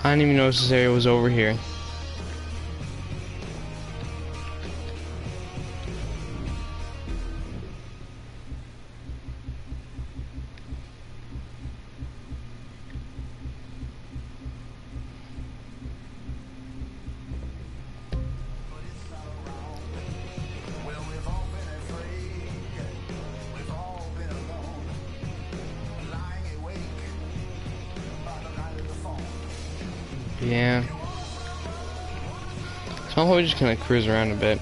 I didn't even notice this area was over here. Yeah. So I'm probably just gonna cruise around a bit.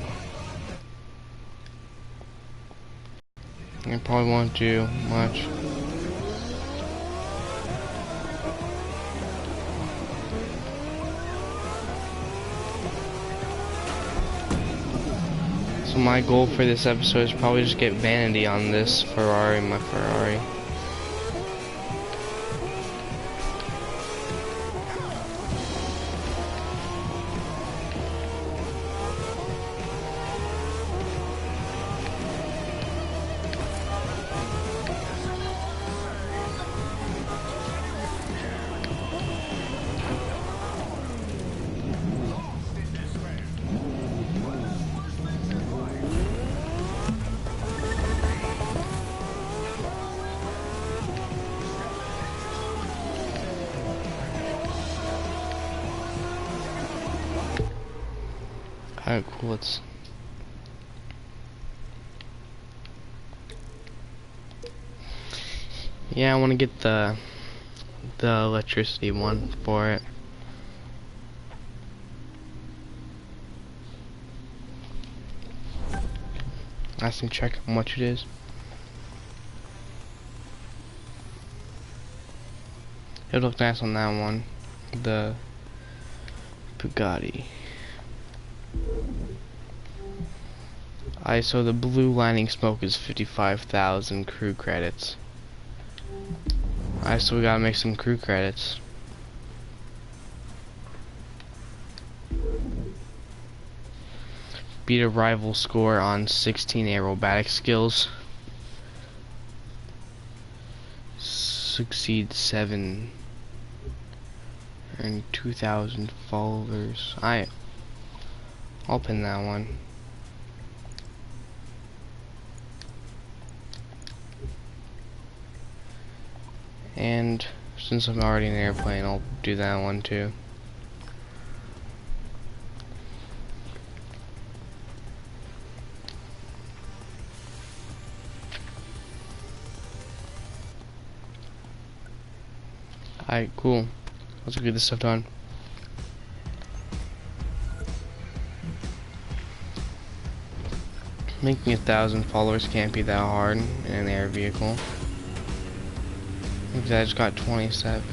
I probably won't do much. So my goal for this episode is probably just get vanity on this Ferrari, my Ferrari. Alright, cool, let's... Yeah, I want to get the electricity one for it. I can check how much it is. It looked nice on that one. The Bugatti. So the blue lining smoke is 55,000 crew credits. So we gotta make some crew credits. Beat a rival score on 16 aerobatic skills. Succeed 7. Earn 2,000 followers. I'll pin that one. And since I'm already in an airplane, I'll do that one too. Alright, cool. Let's get this stuff done. Making 1,000 followers can't be that hard in an air vehicle. Because I just got 27.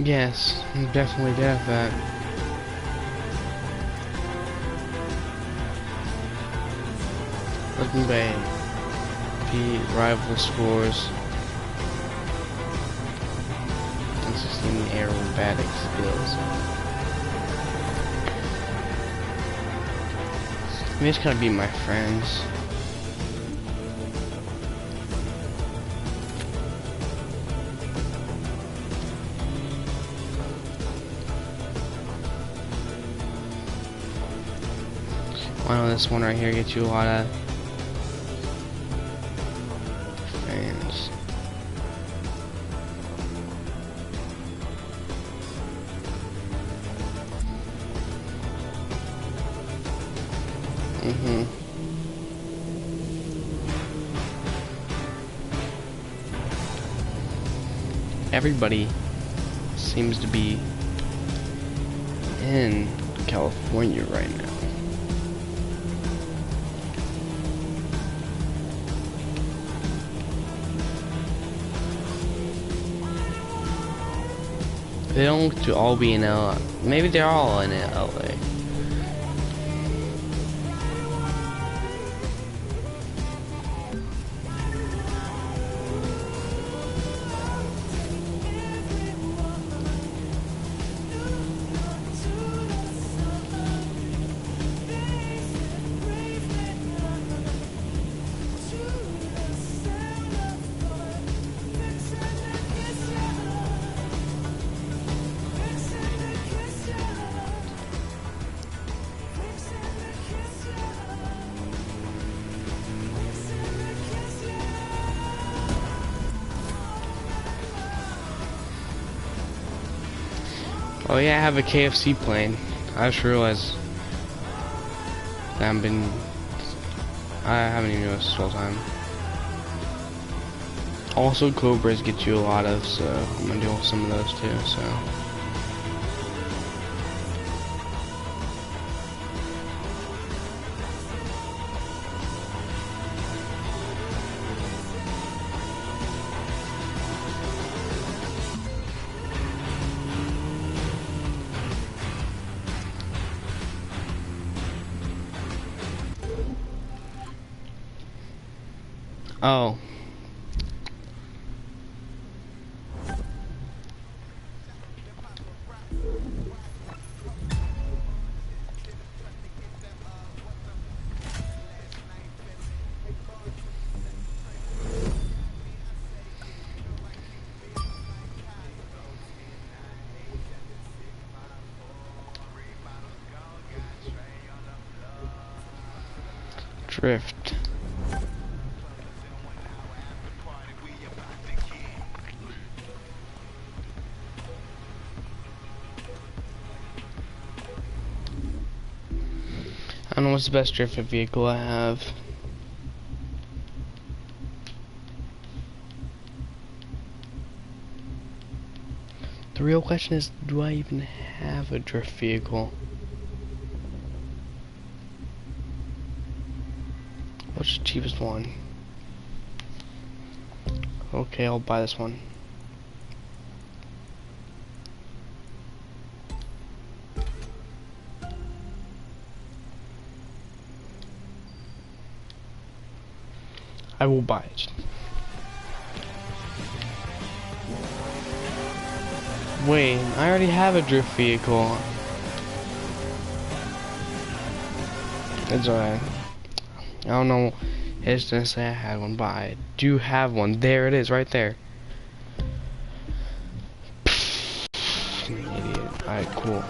Yes, I'm definitely good at that. Looking back, beat rival scores, consistent aerobatic skills. I mean, it's gotta be my friends. I know this one right here gets you a lot of fans. Everybody seems to be in California right now. They don't look to all be in LA. Maybe they're all in LA. Oh yeah, I have a KFC plane. I just realized that I haven't even noticed this whole time. Also, Cobras get you a lot of, so I'm gonna do some of those too, so. Oh. Drift. I don't know what's the best drift vehicle I have. The real question is, do I even have a drift vehicle? What's the cheapest one? Okay, I'll buy this one. I will buy it. Wait, I already have a drift vehicle. It's alright. I don't know. It's gonna say I had one, but I do have one. There it is, right there. Idiot. Alright, cool.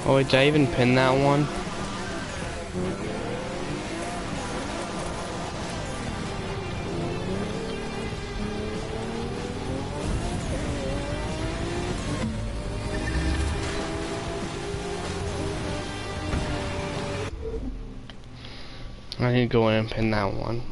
Oh wait, did I even pin that one? I need to go in and pin that one.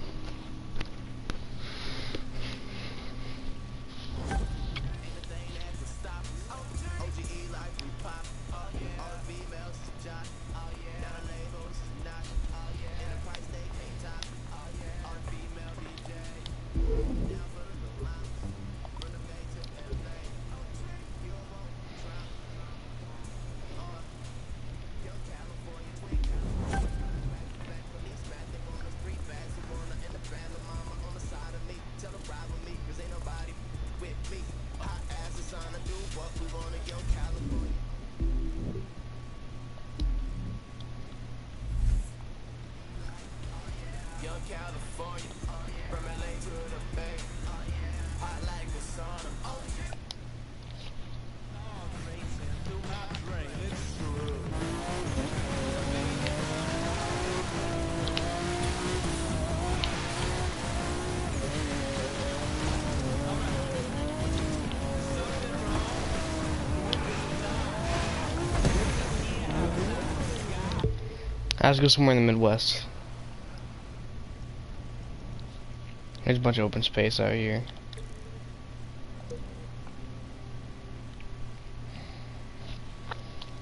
Let's go somewhere in the Midwest. There's a bunch of open space out here.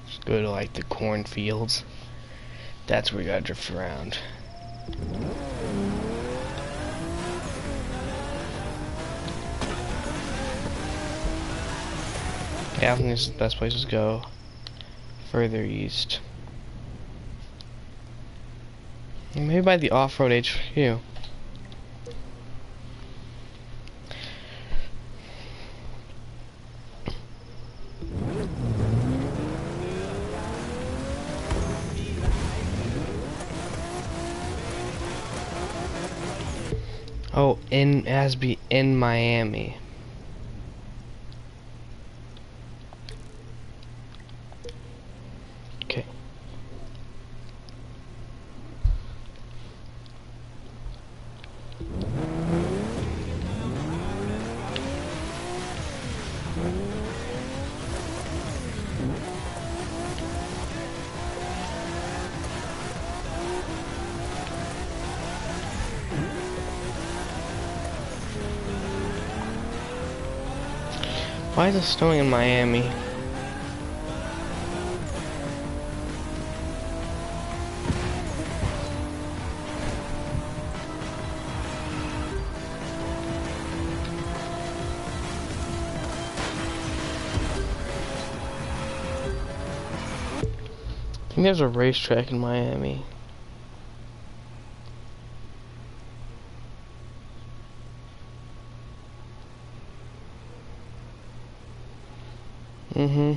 Just go to like the cornfields. That's where you gotta drift around. Yeah, I think this is the best place to go. Further east. Maybe by the off-road HQ. Oh, in Asby, in Miami. Okay. Why is it snowing in Miami? I think there's a racetrack in Miami. Mm-hmm.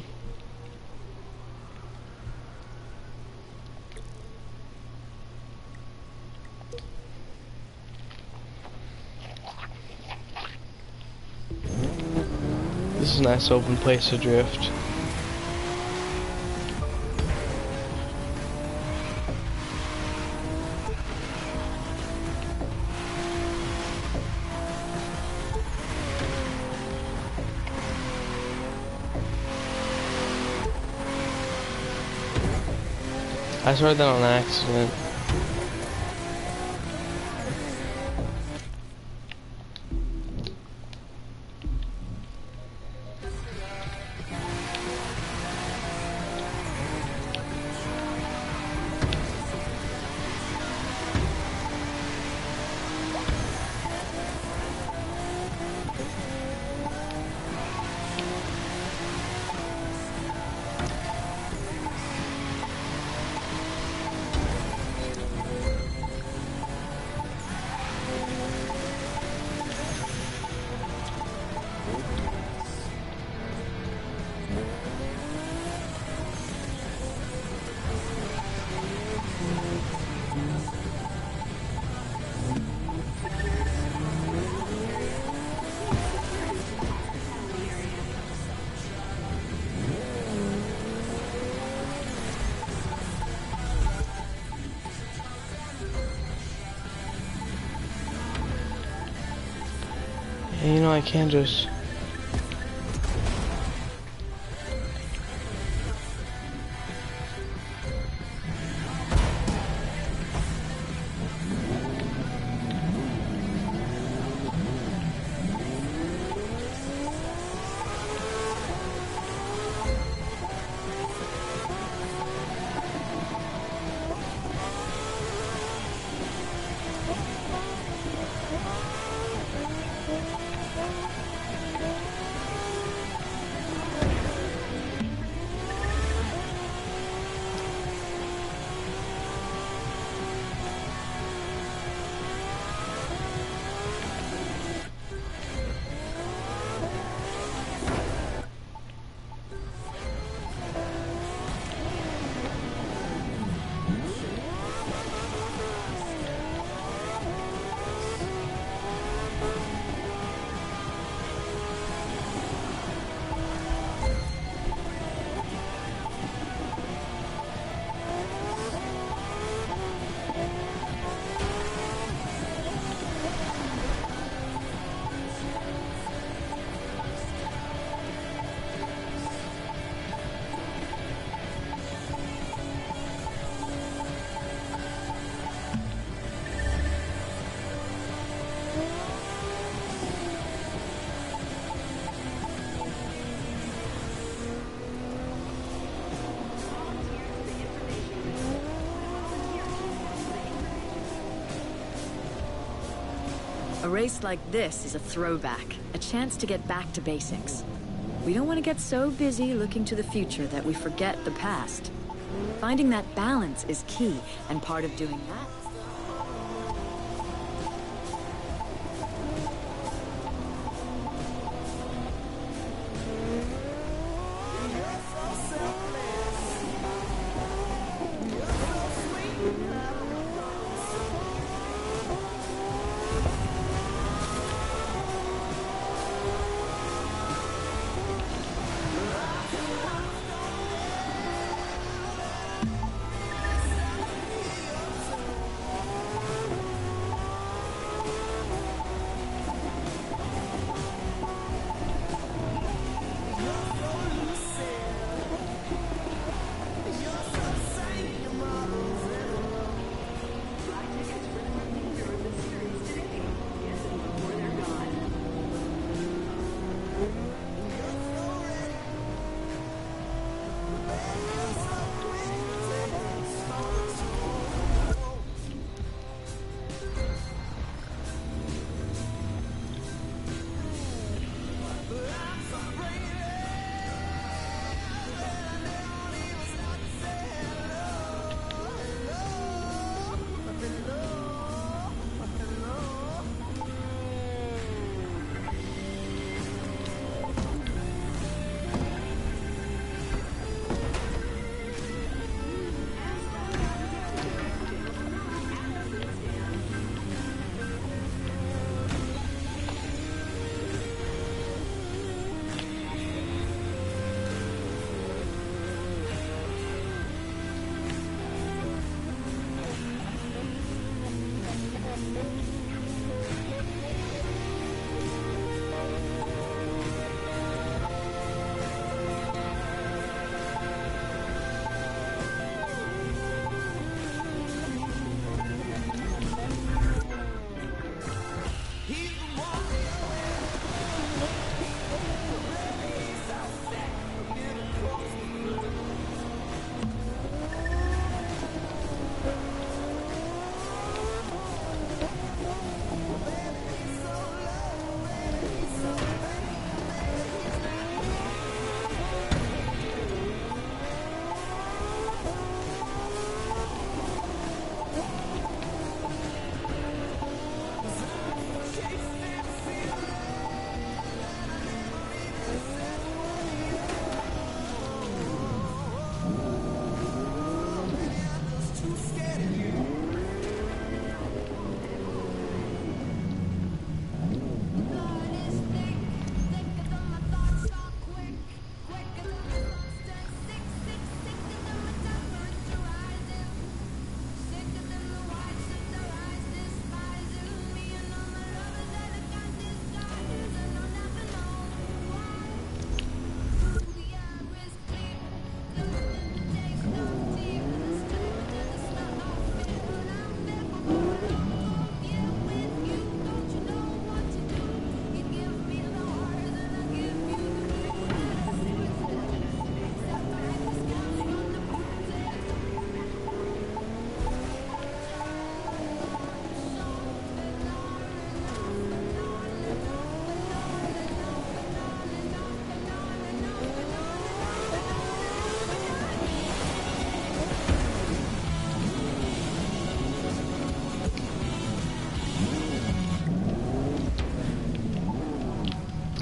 This is a nice open place to drift. I started that on accident. And you know, I can't just... A race like this is a throwback, a chance to get back to basics. We don't want to get so busy looking to the future that we forget the past. Finding that balance is key, and part of doing that...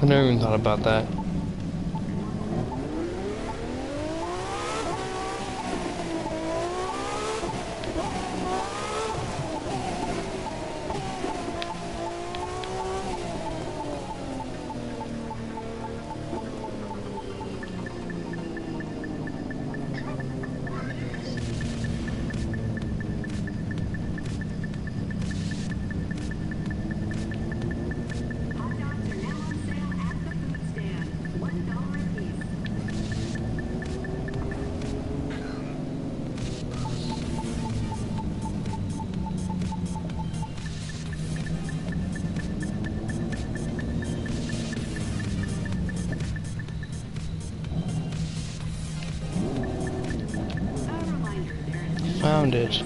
I never even thought about that. Found it.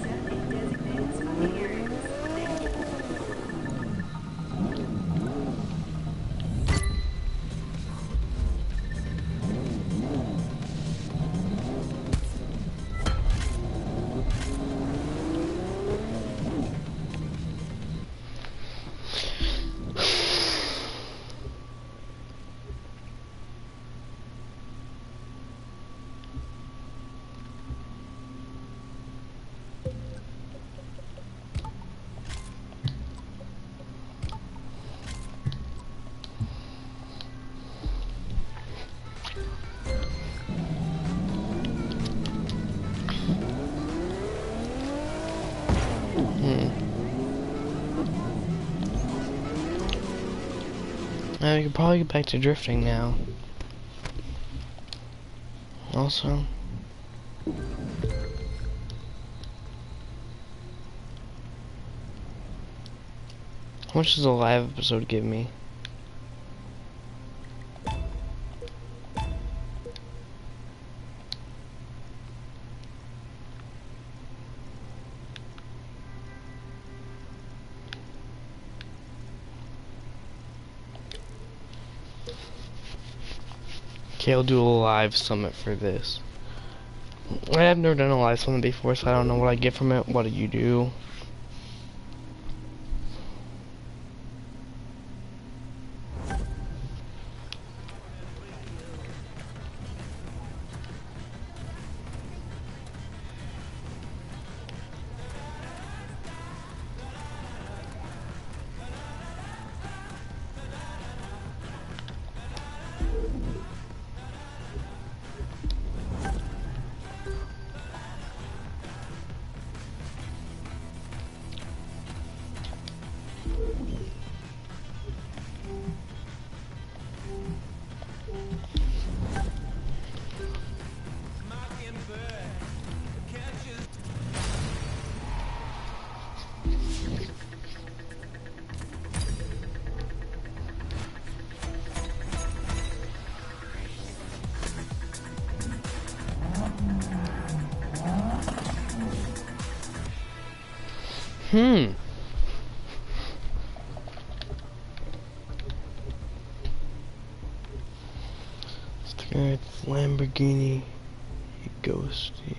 Hmm. Now we could probably get back to drifting now. Also. How much does a live episode give me? Okay, I'll do a live summit for this. I have never done a live summit before, so I don't know what I get from it. What do you do? Hmm. Lamborghini Ghosty.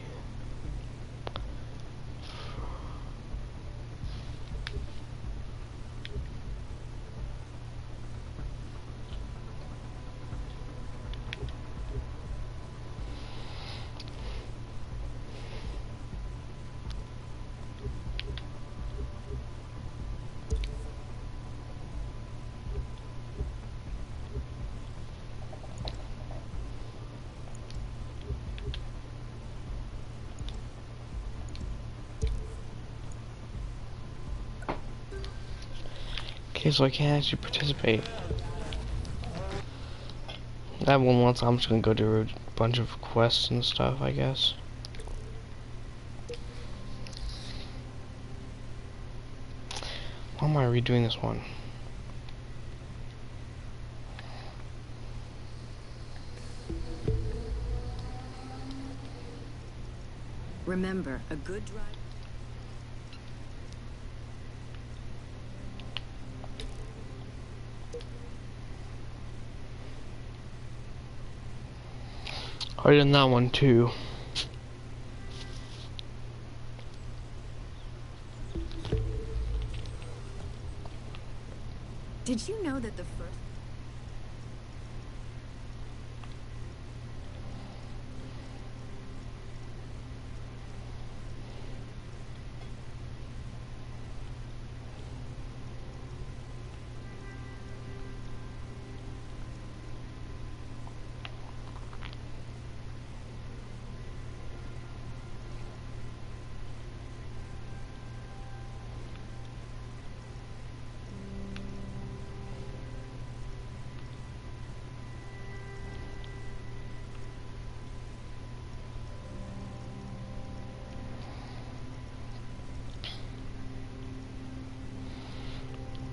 Okay, so I can't actually participate. That one once, I'm just gonna go do a bunch of quests and stuff, I guess. Why am I redoing this one? Remember, a good drive. Already done that one too. Did you know that the first...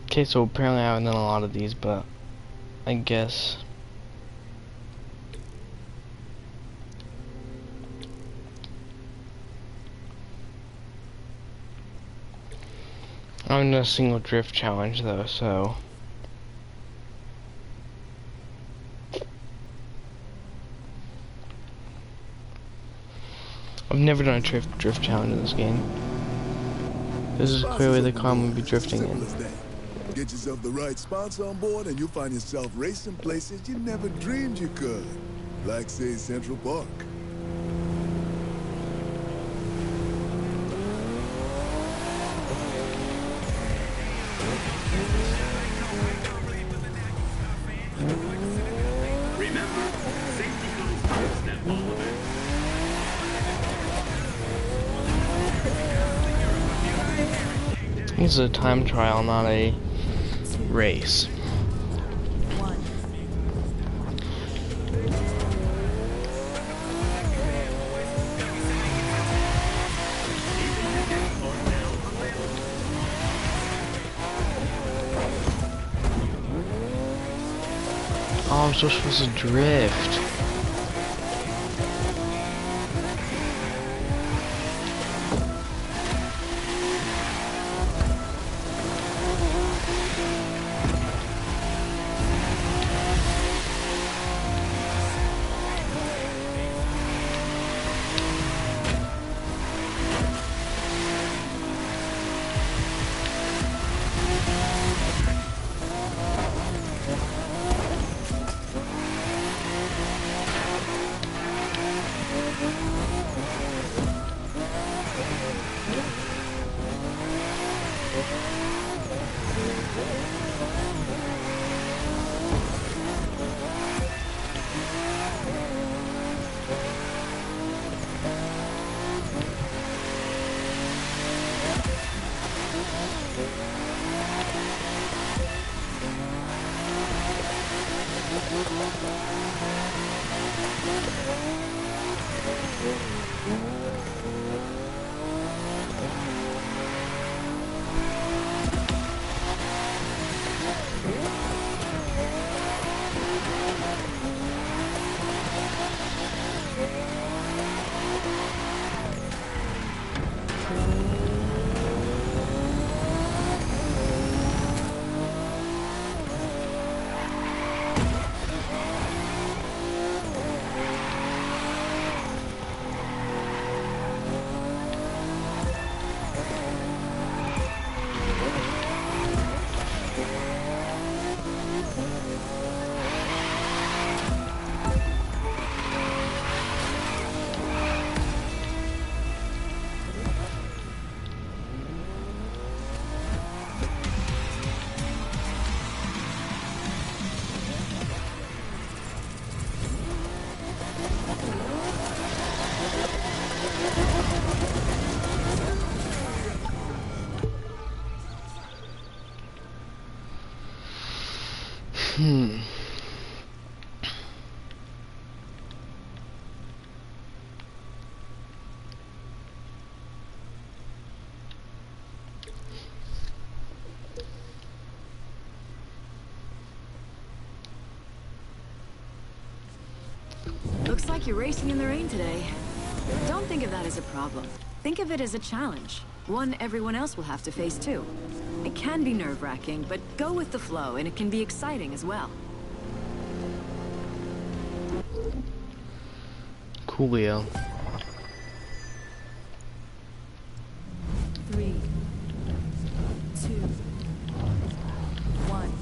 Okay, so apparently I haven't done a lot of these, but I guess I'm in a single drift challenge though, so I've never done a drift challenge in this game. This is clearly the car I'm gonna be drifting in. Get yourself the right sponsor on board and you'll find yourself racing places you never dreamed you could. Like, say, Central Park. Remember, safety comes first at all events. This is a time trial, not a race. Oh, I'm so supposed to drift. Looks like you're racing in the rain today. Don't think of that as a problem. Think of it as a challenge. One everyone else will have to face too. It can be nerve-wracking, but go with the flow, and it can be exciting as well. Coolio. 3, 2, 1.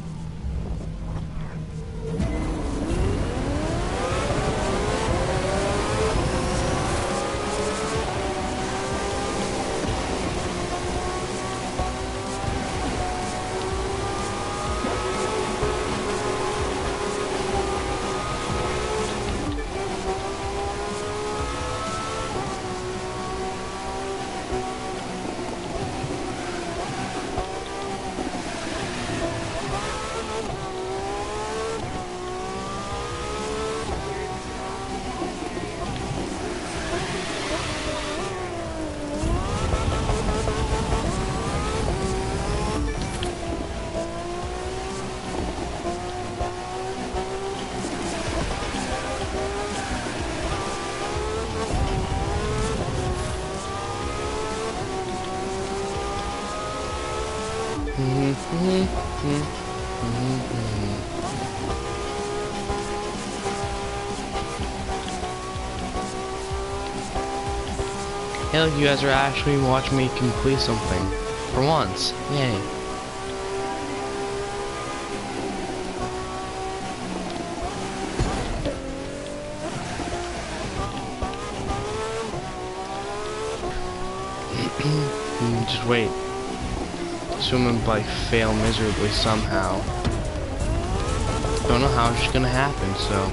Hey, look, you guys are actually watching me complete something. For once. Yay. Just wait. Assuming like fail miserably somehow. Don't know how it's just gonna happen, so.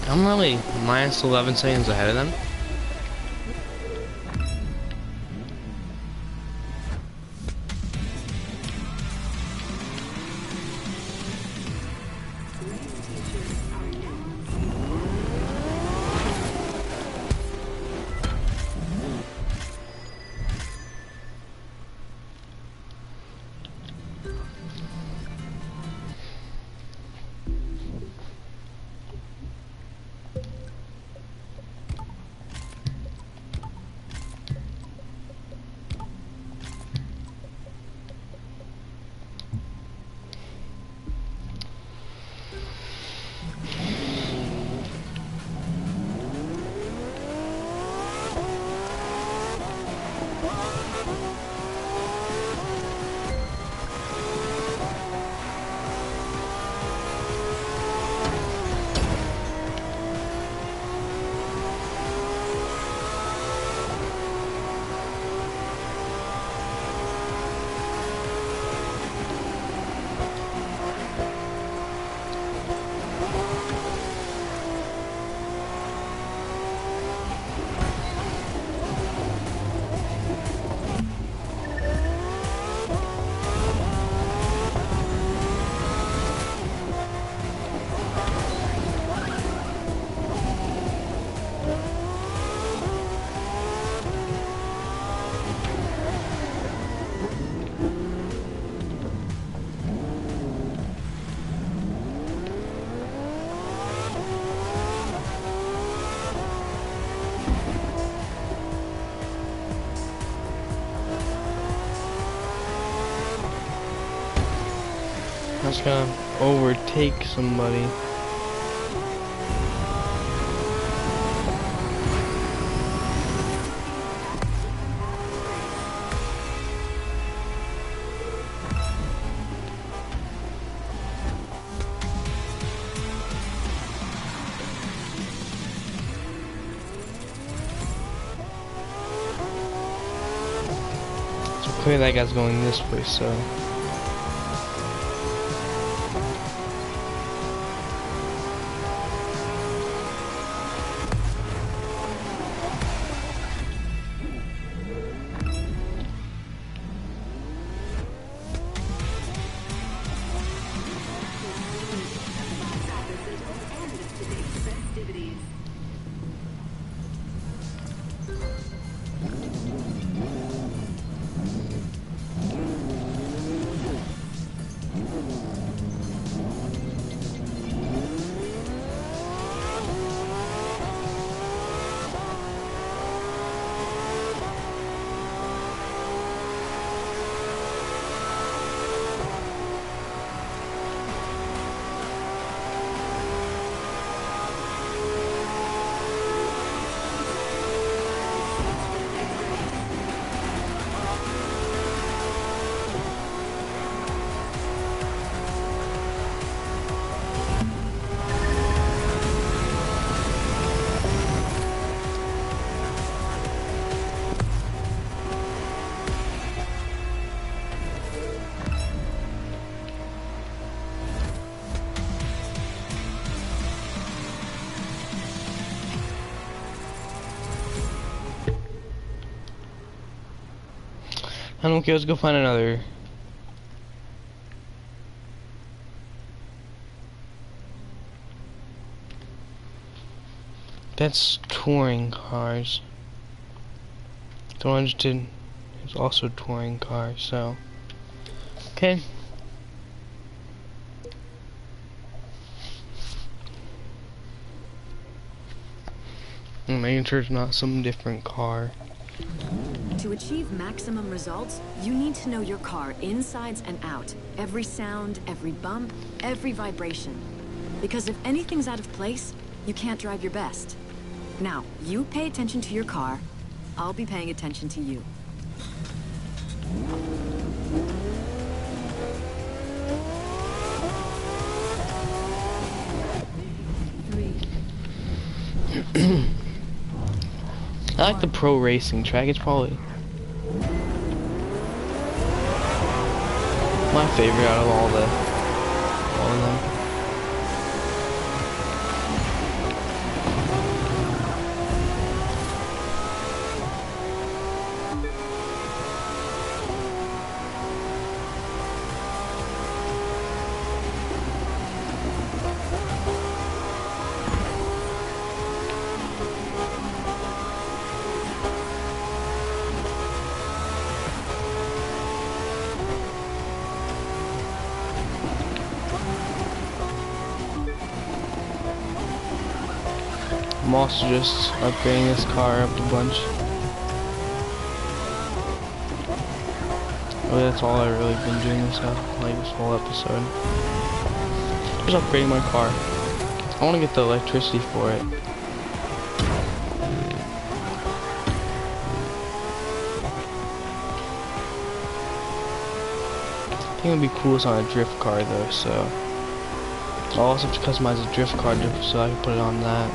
I'm really minus 11 seconds ahead of them. I was gonna overtake somebody. So clearly that guy's going this way, so. I don't care, let's go find another. That's touring cars. The one I just did is also touring cars, so. Okay. I'm making sure it's not some different car. To achieve maximum results, you need to know your car insides and out. Every sound, every bump, every vibration. Because if anything's out of place, you can't drive your best. Now, you pay attention to your car, I'll be paying attention to you. I like the pro racing track, it's probably my favorite out of all of them. I'm also just upgrading this car up a bunch. Well, that's all I've really been doing this whole episode. Just upgrading my car. I want to get the electricity for it. I think it'd be cool it's on a drift car though, so I'll also have to customize a drift car so I can put it on that.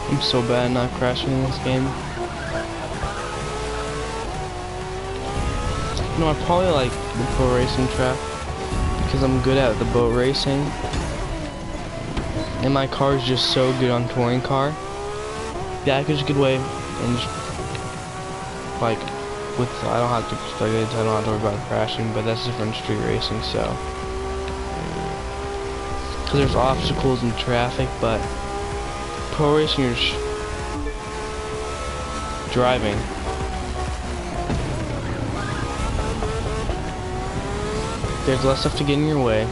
I'm so bad at not crashing in this game. You know, I probably like the pro racing track because I'm good at the boat racing, and my car is just so good on touring car. Yeah, I could just get away and just like I don't have to worry about crashing, but that's different street racing. So, because there's obstacles and traffic, but pro racing, you're just driving. There's less stuff to get in your way.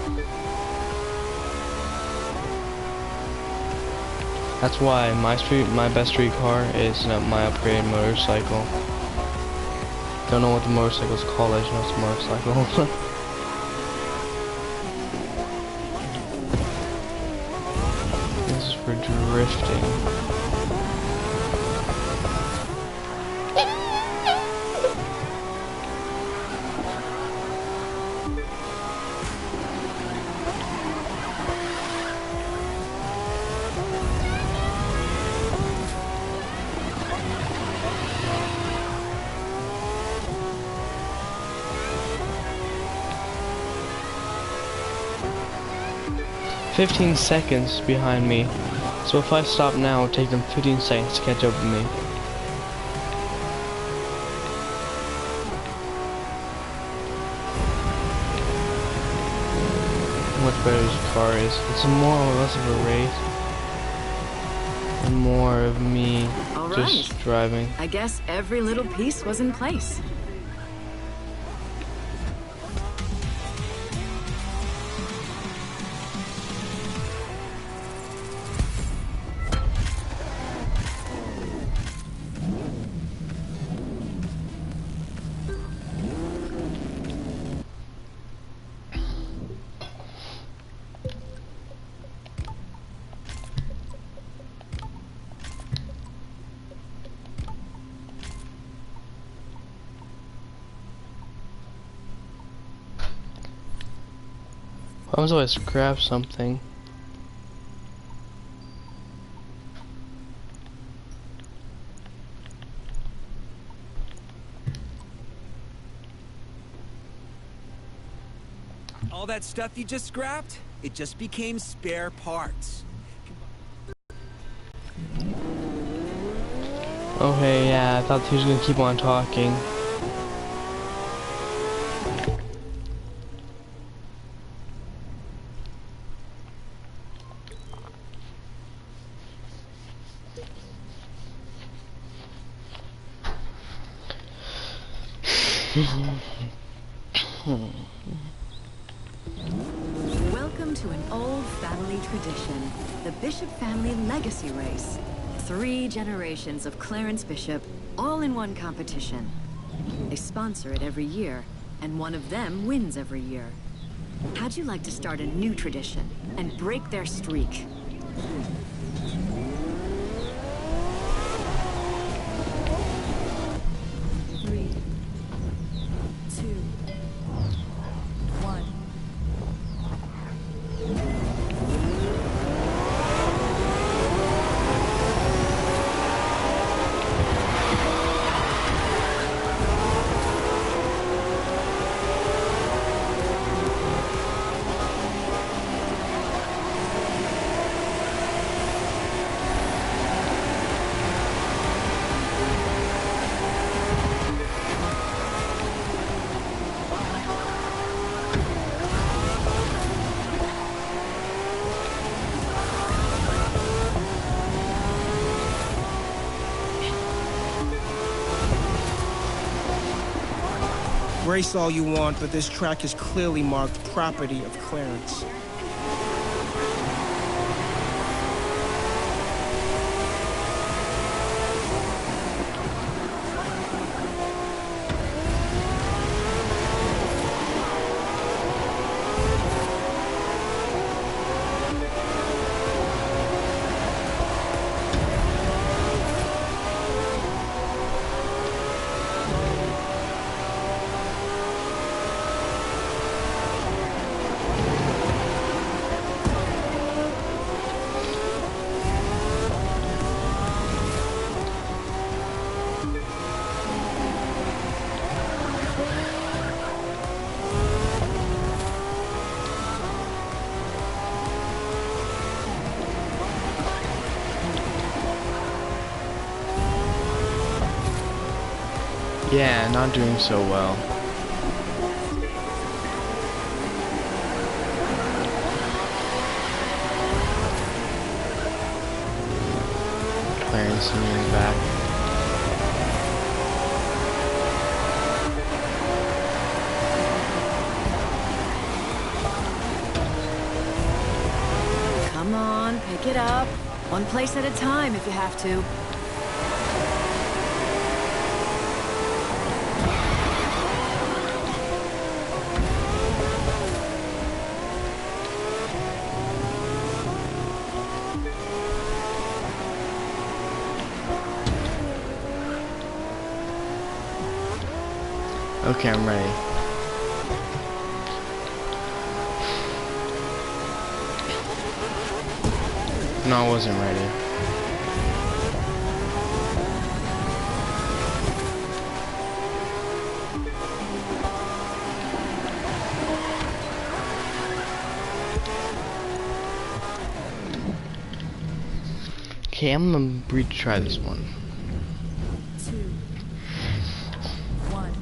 That's why my best street car is my upgraded motorcycle. Don't know what the motorcycle's called, I just know it's a motorcycle. This is for drifting. 15 seconds behind me, so if I stop now, it'll take them 15 seconds to catch up with me. How much better this car is. It's more or less of a race, and more of me just driving. I guess every little piece was in place. I was always scrap something. All that stuff you just scrapped, it just became spare parts. Okay, yeah, I thought he was gonna keep on talking. Welcome to an old family tradition, the Bishop family legacy race. 3 generations of Clarence Bishop, all in one competition. They sponsor it every year, and one of them wins every year. How'd you like to start a new tradition and break their streak? race all you want, but this track is clearly marked property of Clarence. Yeah, not doing so well. Clarence moving back. Come on, pick it up. One place at a time if you have to. Okay, I'm ready. No, I wasn't ready. Okay, I'm gonna retry this one. 2, 1.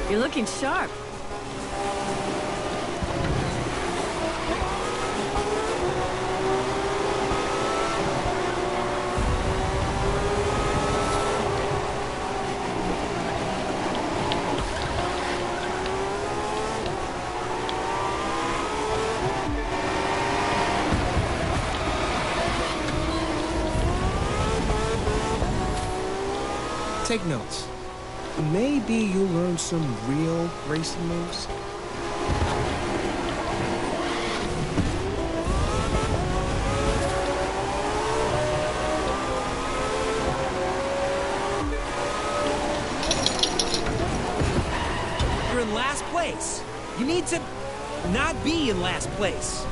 You're looking sharp. Take notes. Maybe you'll learn some real racing moves. You're in last place. You need to not be in last place.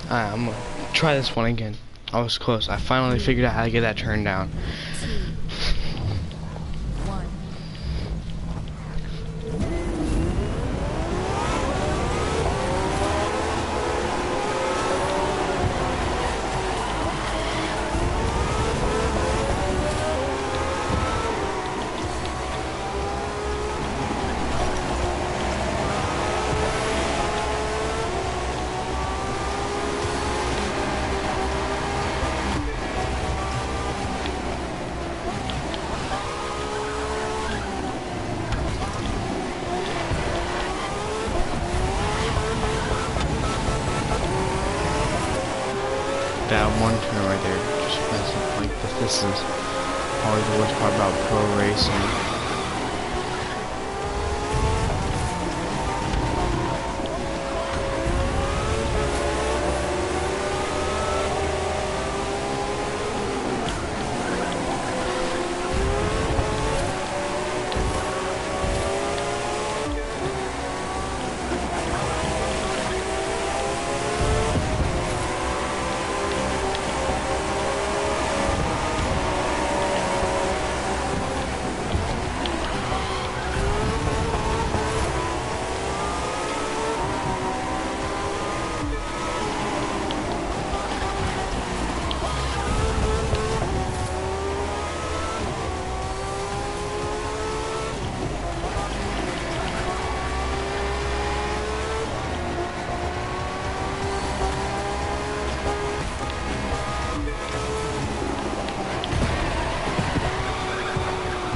Alright, I'm gonna try this one again. I was close. I finally figured out how to get that turned down. That one turn right there just messes like this is probably the worst part about pro racing.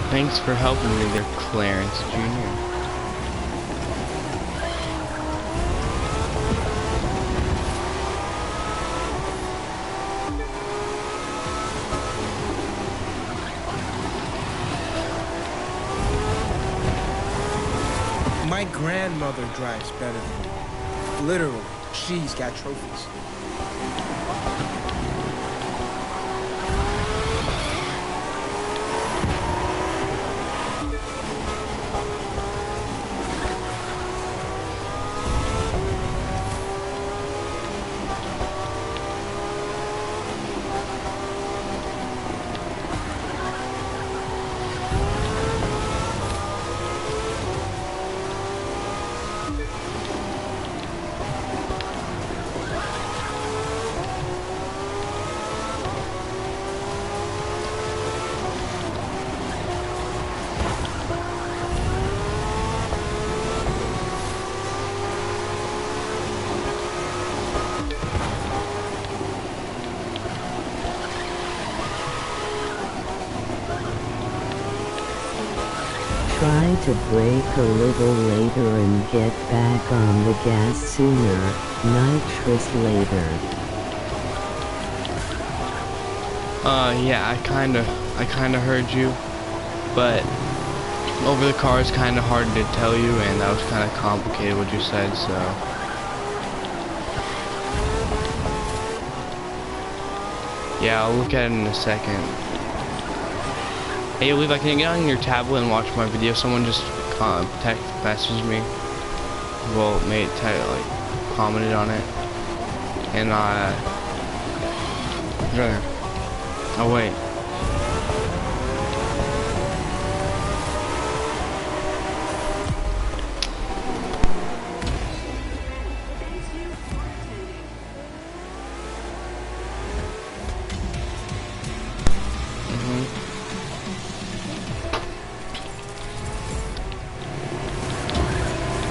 Thanks for helping me there, Clarence Jr. My grandmother drives better than me. Literally, she's got trophies. Try to brake a little later and get back on the gas sooner, nitrous later. Yeah, I kinda heard you, but over the car is kinda hard to tell you, and that was kinda complicated what you said, so. Yeah, I'll look at it in a second. Hey, Levi, can you get on your tablet and watch my video? Someone just text messaged me. Well, like commented on it, and oh wait.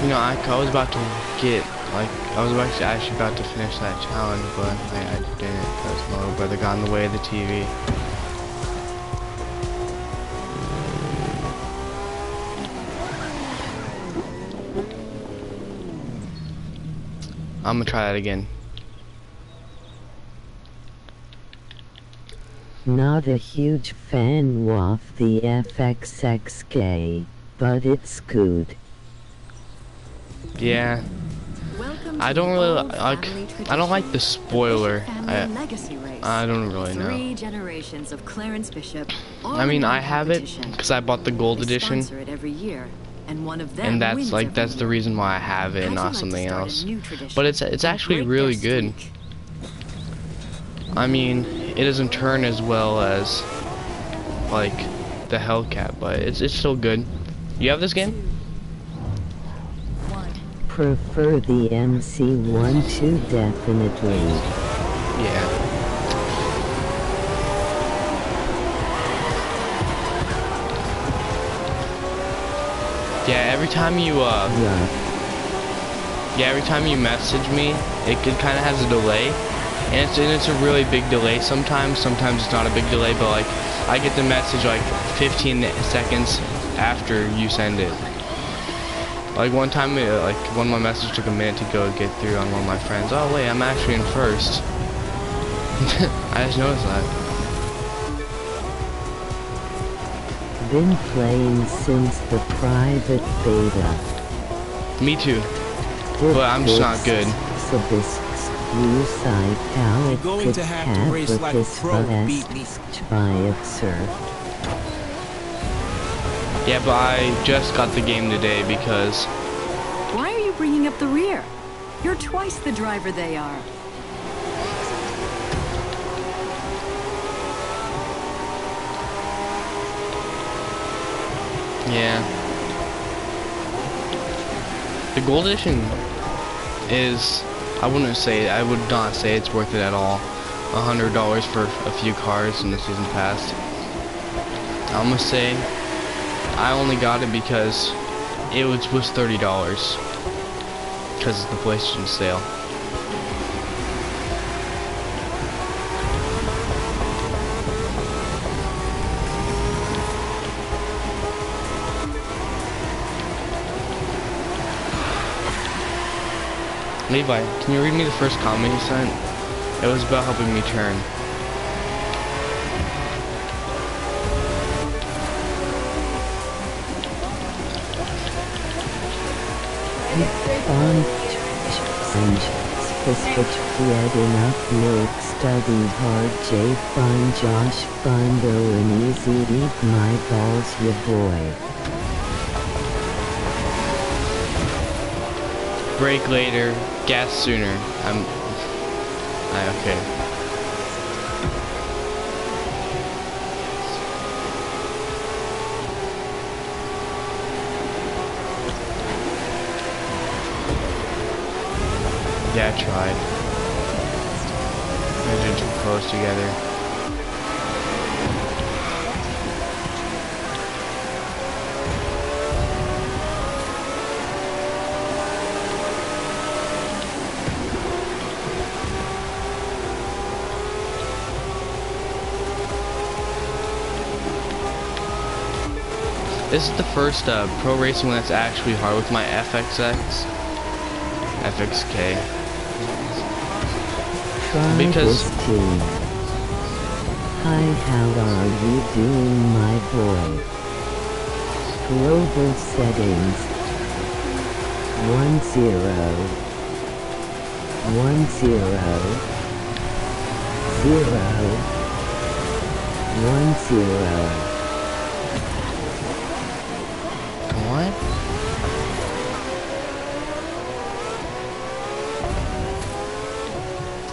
You know, I was about to get, like, I was actually about to finish that challenge, but I didn't, because my little brother got in the way of the TV. I'm gonna try that again. Not a huge fan of the FXXK, but it's good. Yeah. I don't really like. I don't like the spoiler. I don't really know. 3 generations of Clarence Bishop. I mean, I have it because I bought the gold edition, and that's the reason why I have it, not something else. But it's actually really good. I mean, it doesn't turn as well as like the Hellcat, but it's still good. You have this game? Prefer the MC1 to definitely. Yeah. Yeah, every time you every time you message me, it kind of has a delay, and it's a really big delay sometimes. Sometimes it's not a big delay, but like I get the message like 15 seconds after you send it. Like one time, like one of my messages took a minute to get through on one of my friends. Oh wait, I'm actually in first. I just noticed that. Been playing since the private beta. Me too. But I'm just not good. You're going to have to race like a pro to beat me. Yeah, but I just got the game today because... Why are you bringing up the rear? You're twice the driver they are. Yeah. The gold edition is... I would not say it's worth it at all. $100 for a few cars in the season pass. I'm gonna say I only got it because it was $30 because it's the PlayStation sale. Levi, can you read me the first comment you sent? It was about helping me turn. Bread enough milk, study hard, J fun, Josh fun, go and easy, eat my balls, ya boy. Brake later, gas sooner. Okay. Yeah, I tried. They're doing too close together. This is the first pro racing one that's actually hard with my FXK. Because hi, how are you doing, my boy? Global settings 10 10 what?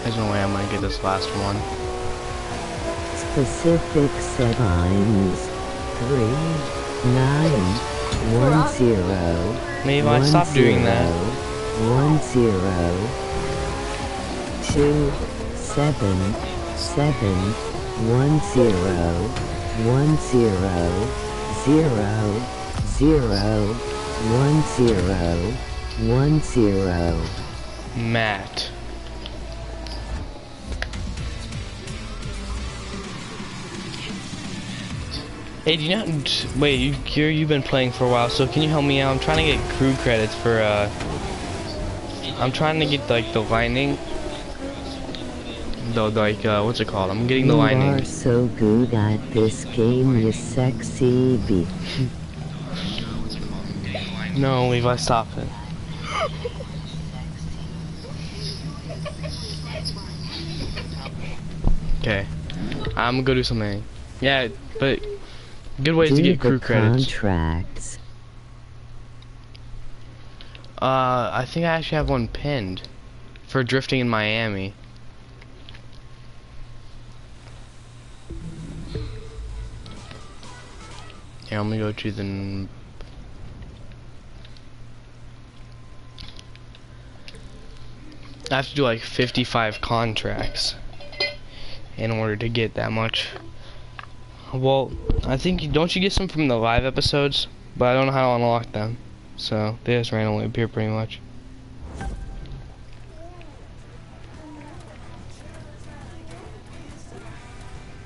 There's no way I'm gonna get this last one. Specific settings 3910. Maybe I stop doing that. 10. Matt. Hey, do you know? Wait, you've been playing for a while, so can you help me out? I'm trying to get crew credits for I'm trying to get like the lightning. What's it called? I'm getting the lightning. You are so good at this game, you sexy bee. No, Levi, stop it. Okay, I'm gonna go do something. Yeah, but good ways to get crew credits. Contracts. I think I actually have one pinned for drifting in Miami. Here, I'm gonna go to the. I have to do like 55 contracts in order to get that much. Well, I think don't you get some from the live episodes? But I don't know how to unlock them, so they just randomly appear pretty much.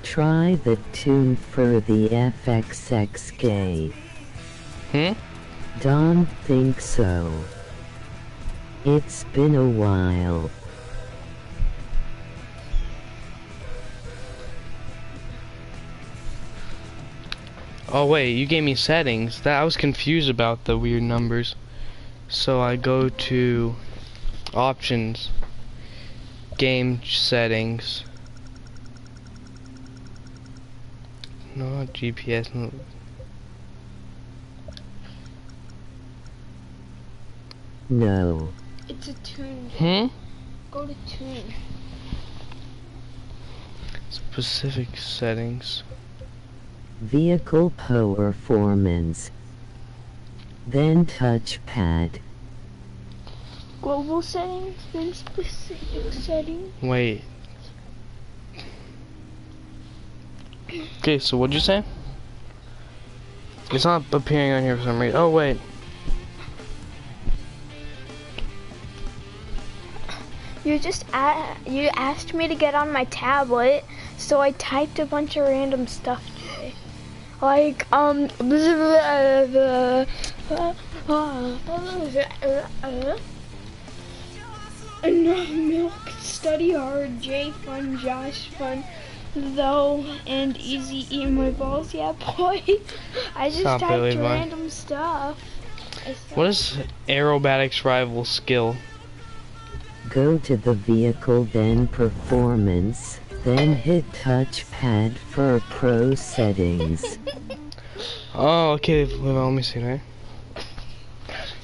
Try the tune for the FXXK. Don't think so. It's been a while. Oh wait, you gave me settings. That I was confused about the weird numbers. So I go to options, game settings. No, not GPS. No. No. It's a tune. Go to tune. Specific settings. Vehicle performance. Then touchpad. Global settings, then specific settings. Wait. Okay, so what'd you say? It's not appearing on here for some reason. Oh wait. You asked me to get on my tablet, so I typed a bunch of random stuff today. Like, milk, study hard, J fun, Josh fun, though, and easy eat my balls. Yeah, boy. I just Not typed really fun. random stuff. What is aerobatics rival skill? Go to the vehicle, then performance, then hit touchpad for pro settings. Oh, okay. Well, let me see, right?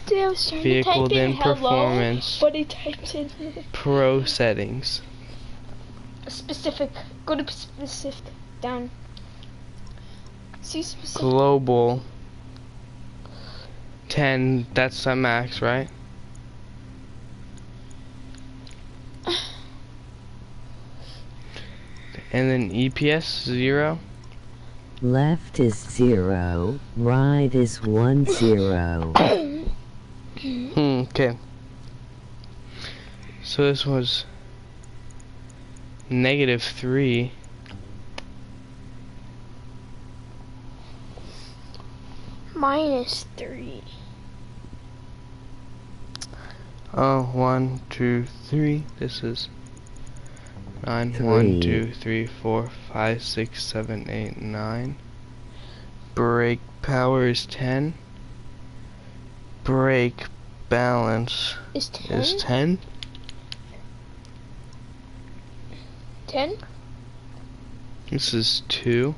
Dude, I was trying Vehicle, to type then in hello, performance. but I typed in Pro settings. specific. Go to specific. Down. See specific. Global. 10. That's a max, right? And then EPS 0. Left is 0, right is 10. Okay. So this was -3. -3. Oh, 1, 2, 3. This is 9. 1, 2, 3, 4, 5, 6, 7, 8, 9. Brake power is 10. Brake balance Is 10? is 10. 10? This is 2.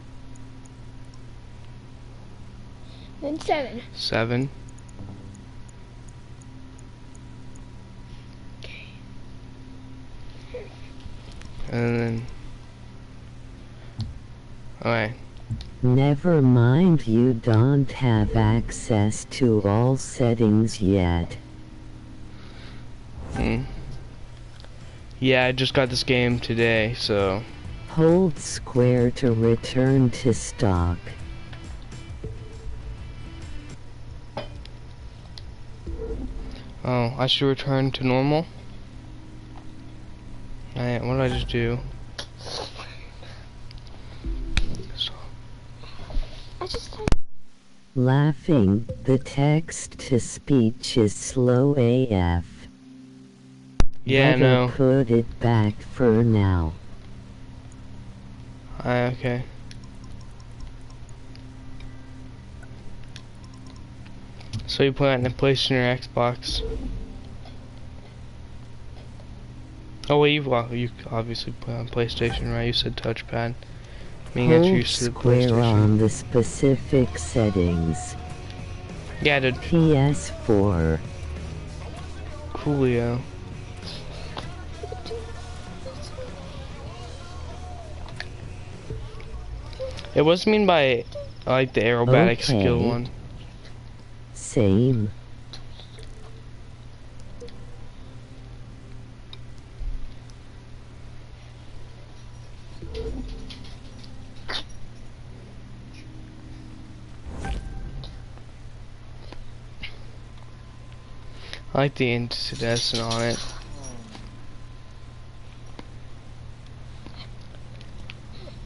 Then 7. 7. And then, alright. Never mind, you don't have access to all settings yet. Yeah, I just got this game today, so. Hold square to return to stock. Oh, I should return to normal? What did I just do? I just Laughing, the text to speech is slow AF. Yeah, Better no. put it back for now. Okay. So you put it in the place in your Xbox. Oh wait, you obviously put it on PlayStation, right? You said touchpad. Meaning that you're Hold used to the square PlayStation. on the specific settings. Yeah, dude. PS4. Coolio. It wasn't mean by like the aerobatic skill Okay. one. Same. I like the incandescent on it.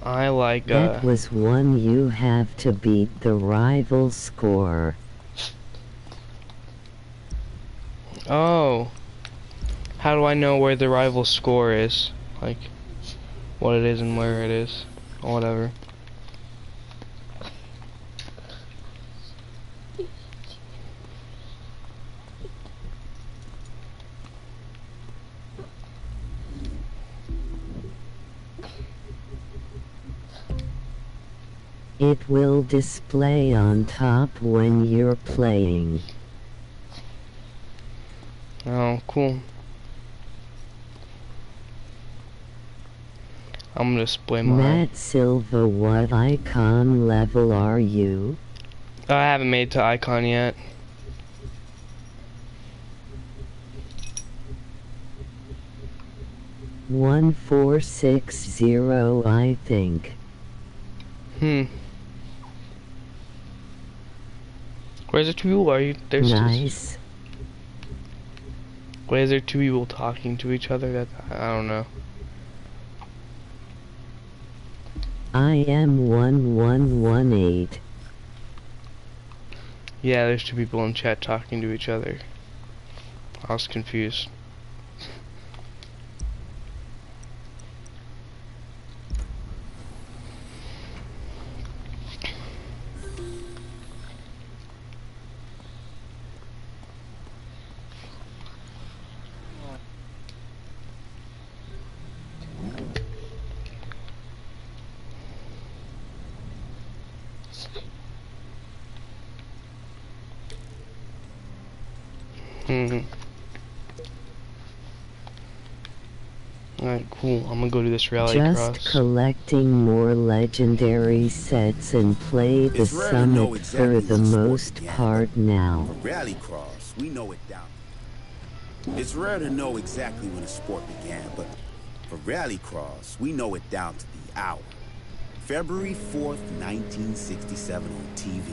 I like That was one you have to beat the rival score. Oh. How do I know where the rival score is? Like what it is and where it is. Or whatever. It will display on top when you're playing. Oh, cool. I'm gonna display my... Matt Silva, what icon level are you? I haven't made it to icon yet. One 460, I think. Where's the two people? Are you there's Nice. Why is there two people talking to each other? That I don't know. I am 1118. Yeah, there's two people in chat talking to each other. I was confused. Alright, cool. I'm gonna go do this rally Just cross. collecting more legendary sets and play the summit for the most part now. For rallycross, we know it down. It's rare to know exactly when a sport began, but for rallycross, we know it down to the hour. February 4th, 1967 on TV.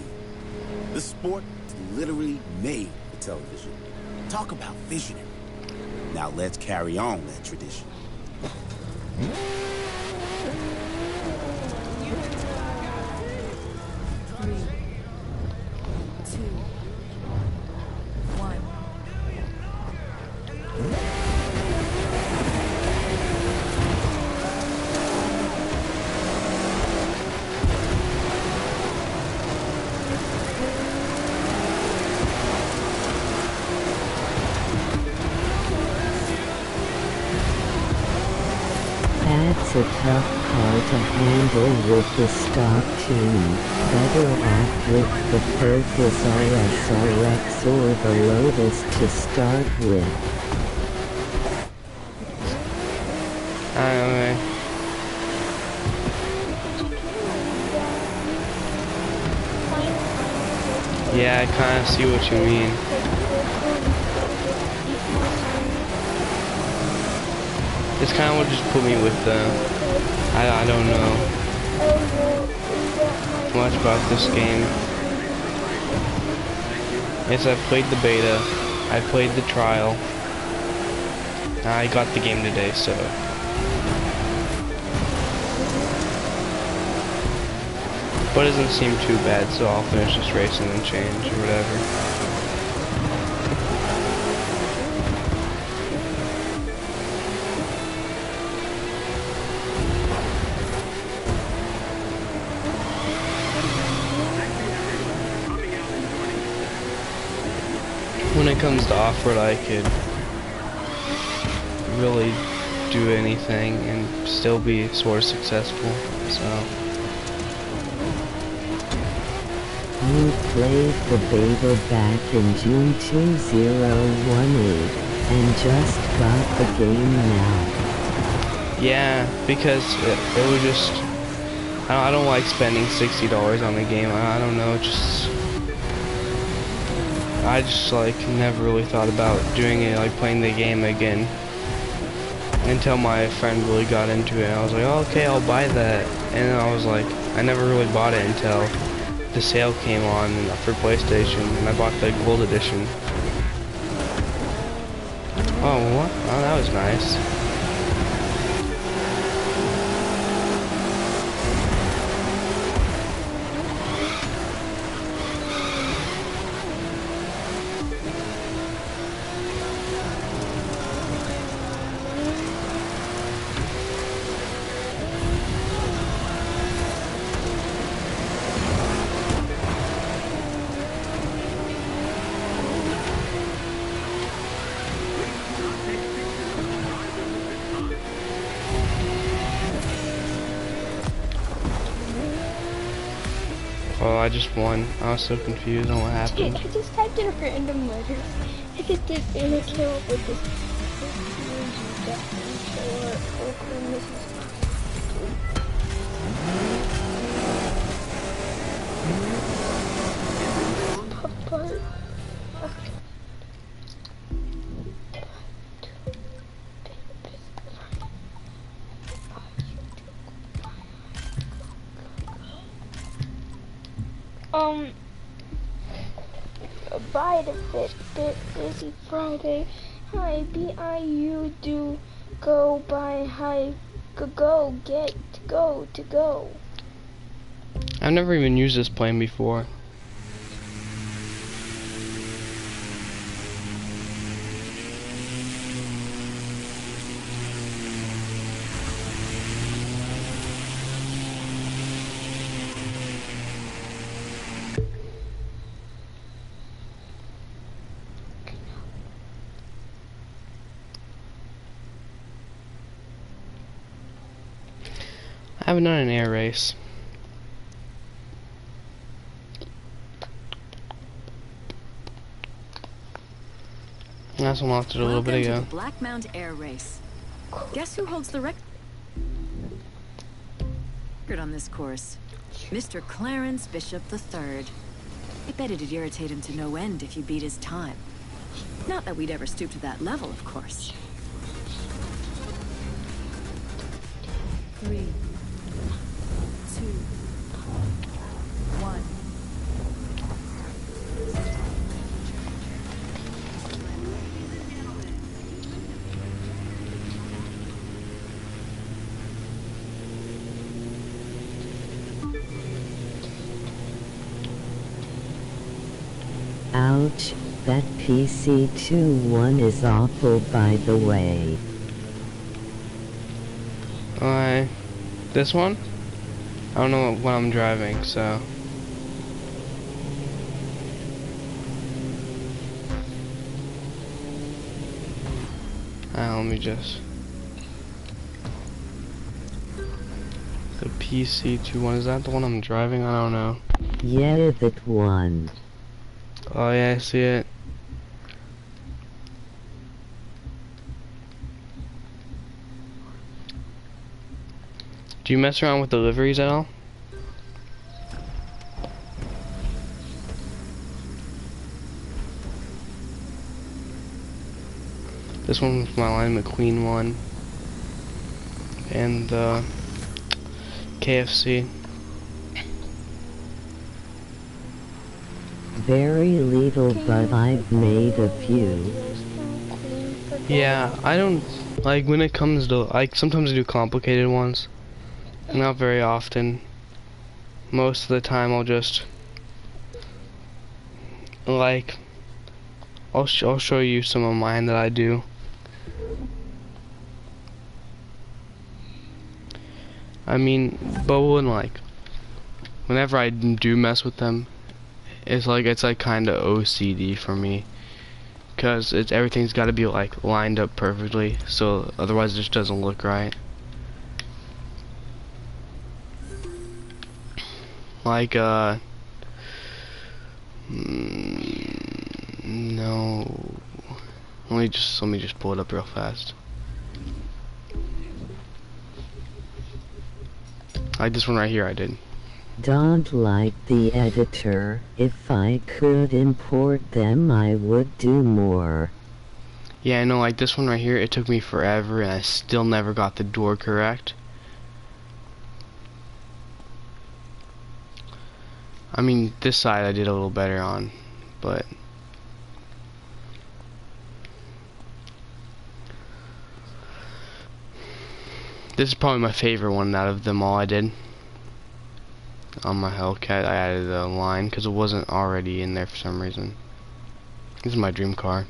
The sport was literally made for television. Talk about visionary. Now let's carry on that tradition. That's a tough car to handle with the stock tune. Better off with the Focus RS-RX or the Lotus to start with. Anyway. Yeah, I kind of see what you mean. It's kind of what just put me with the... I don't know much about this game. Yes, I played the beta. I played the trial. I got the game today, so... But it doesn't seem too bad, so I'll finish this race and then change or whatever. When it comes to off-road, I could really do anything and still be sort of successful, so... You played the beta back in June 2018 and just got the game now. Yeah, because it was just... I don't like spending $60 on a game. I don't know, I just like never really thought about doing it, like playing the game again until my friend really got into it. I was like, oh, okay, I'll buy that, and then I was like, I never really bought it until the sale came on for PlayStation, and I bought the gold edition. Oh, what? Oh, that was nice. Oh, I just won. I was so confused on what happened. I just typed in random letters and it came up with this. Bye to Fitbit Busy Friday. Hi, BIU do go by hi go get go to go. I've never even used this plane before. I haven't done an air race. That's one I did a little bit ago. Welcome to the Black Mount Air Race. Guess who holds the record on this course? Mr. Clarence Bishop III. I bet it'd irritate him to no end if you beat his time. Not that we'd ever stoop to that level, of course. 3, 2, 1. Ouch, that PC21 is awful by the way. Alright. This one? I don't know what I'm driving, so. Let me just. The PC21, is that the one I'm driving? I don't know. Yeah, that one. Oh yeah, I see it. Do you mess around with the liveries at all? This one's my Line McQueen one. And the KFC. Very little, but I've made a few. Yeah, I don't like when it comes to like sometimes I do complicated ones. Not very often. Most of the time I'll just like I'll show you some of mine that I do. I mean, but whenever I do mess with them, it's like kind of OCD for me, cause everything's got to be like lined up perfectly, so otherwise it just doesn't look right. Like no. Let me just pull it up real fast. Like this one right here I did. Don't like the editor. If I could import them, I would do more. Yeah, I know, like this one right here, it took me forever and I still never got the door correct. I mean, this side I did a little better on, but this is probably my favorite one out of them all I did. On my Hellcat, I added a line because it wasn't already in there for some reason. This is my dream car.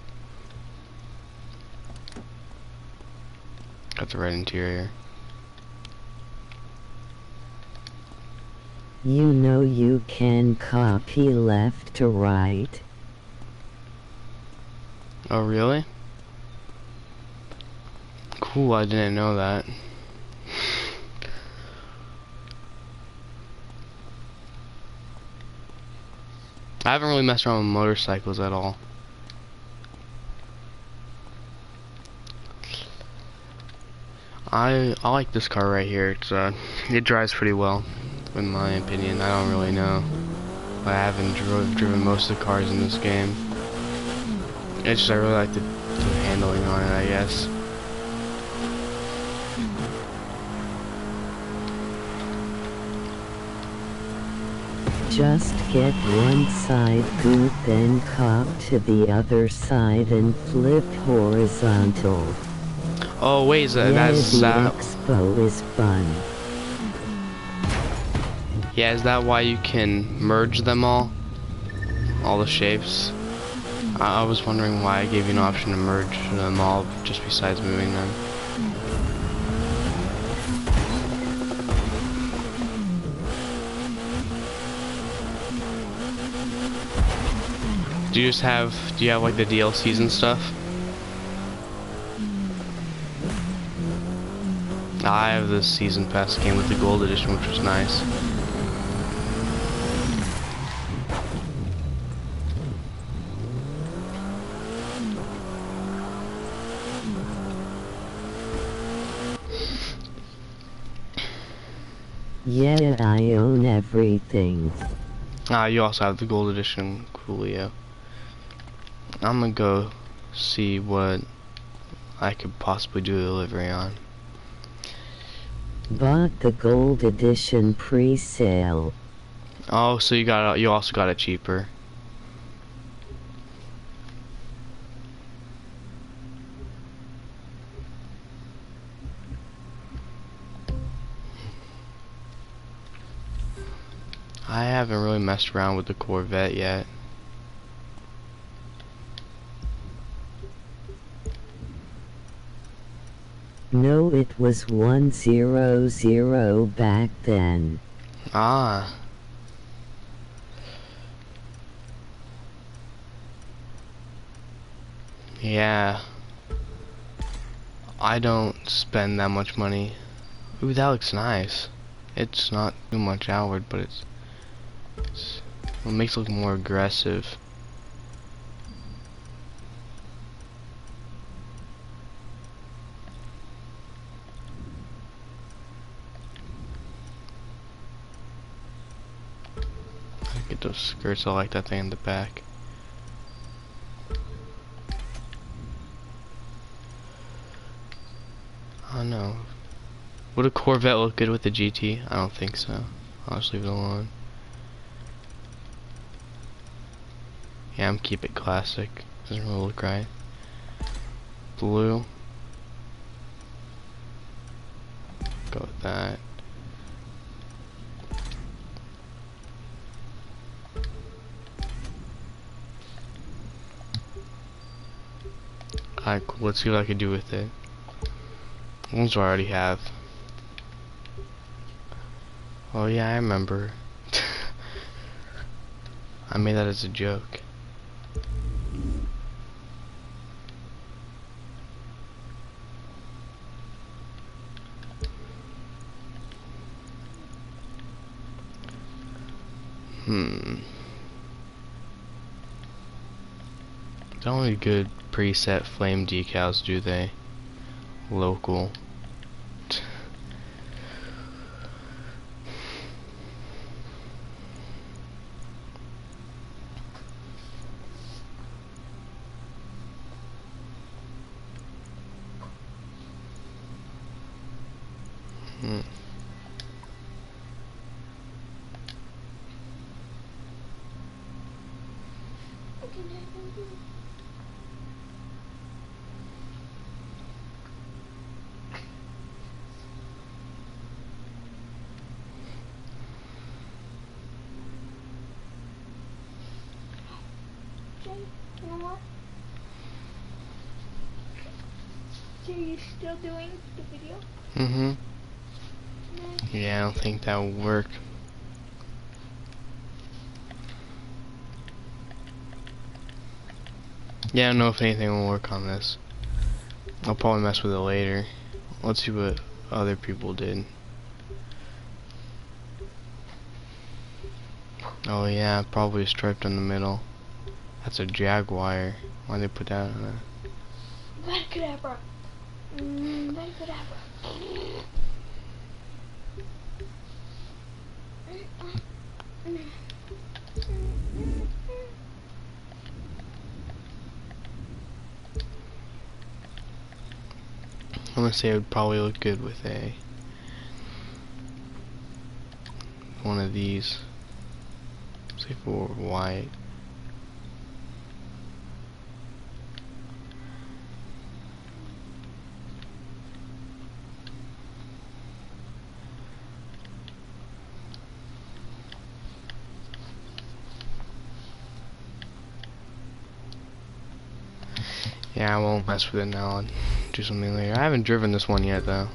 Got the red interior. You know you can copy left to right. Oh, really? Cool, I didn't know that. I haven't really messed around with motorcycles at all. I like this car right here. It drives pretty well, in my opinion. I don't really know. I haven't driven most of the cars in this game. It's just I really like the handling on it, I guess. Just get one side good, then cop to the other side and flip horizontal. Oh wait, Yeah, the expo is fun. Yeah, is that why you can merge them all? All the shapes? I was wondering why I gave you an option to merge them all just besides moving them. Do you have like the DLCs and stuff? I have the season pass game with the gold edition, which was nice. Yeah, I own everything. You also have the gold edition, Coolio. I'm gonna go see what I could possibly do a delivery on. Bought the gold edition pre-sale. Oh, so you also got it cheaper. I haven't really messed around with the Corvette yet. No, it was 100 back then. Ah. Yeah. I don't spend that much money. Ooh, that looks nice. It's not too much outward, but it makes it look more aggressive. Get those skirts, I like that thing in the back. I don't know. Would a Corvette look good with the GT? I don't think so. I'll just leave it alone. Yeah, I'm keep it classic. Doesn't really look right. Blue. Go with that. Alright, cool. Let's see what I can do with it. Ones I already have. Oh yeah, I remember. I made that as a joke. Don't only good preset flame decals, do they? Jay, you know what? Jay, you still doing the video? Mm-hmm. Yeah, I don't think that will work. Yeah, I don't know if anything will work on this. I'll probably mess with it later. Let's see what other people did. Oh yeah, probably striped in the middle. That's a Jaguar. Why'd they put that on it? Vadkadabra. Vadkadabra. I'm gonna say it would probably look good with a one of these. Say if it were white. Yeah, I won't mess with it now. I'll do something later. I haven't driven this one yet, though.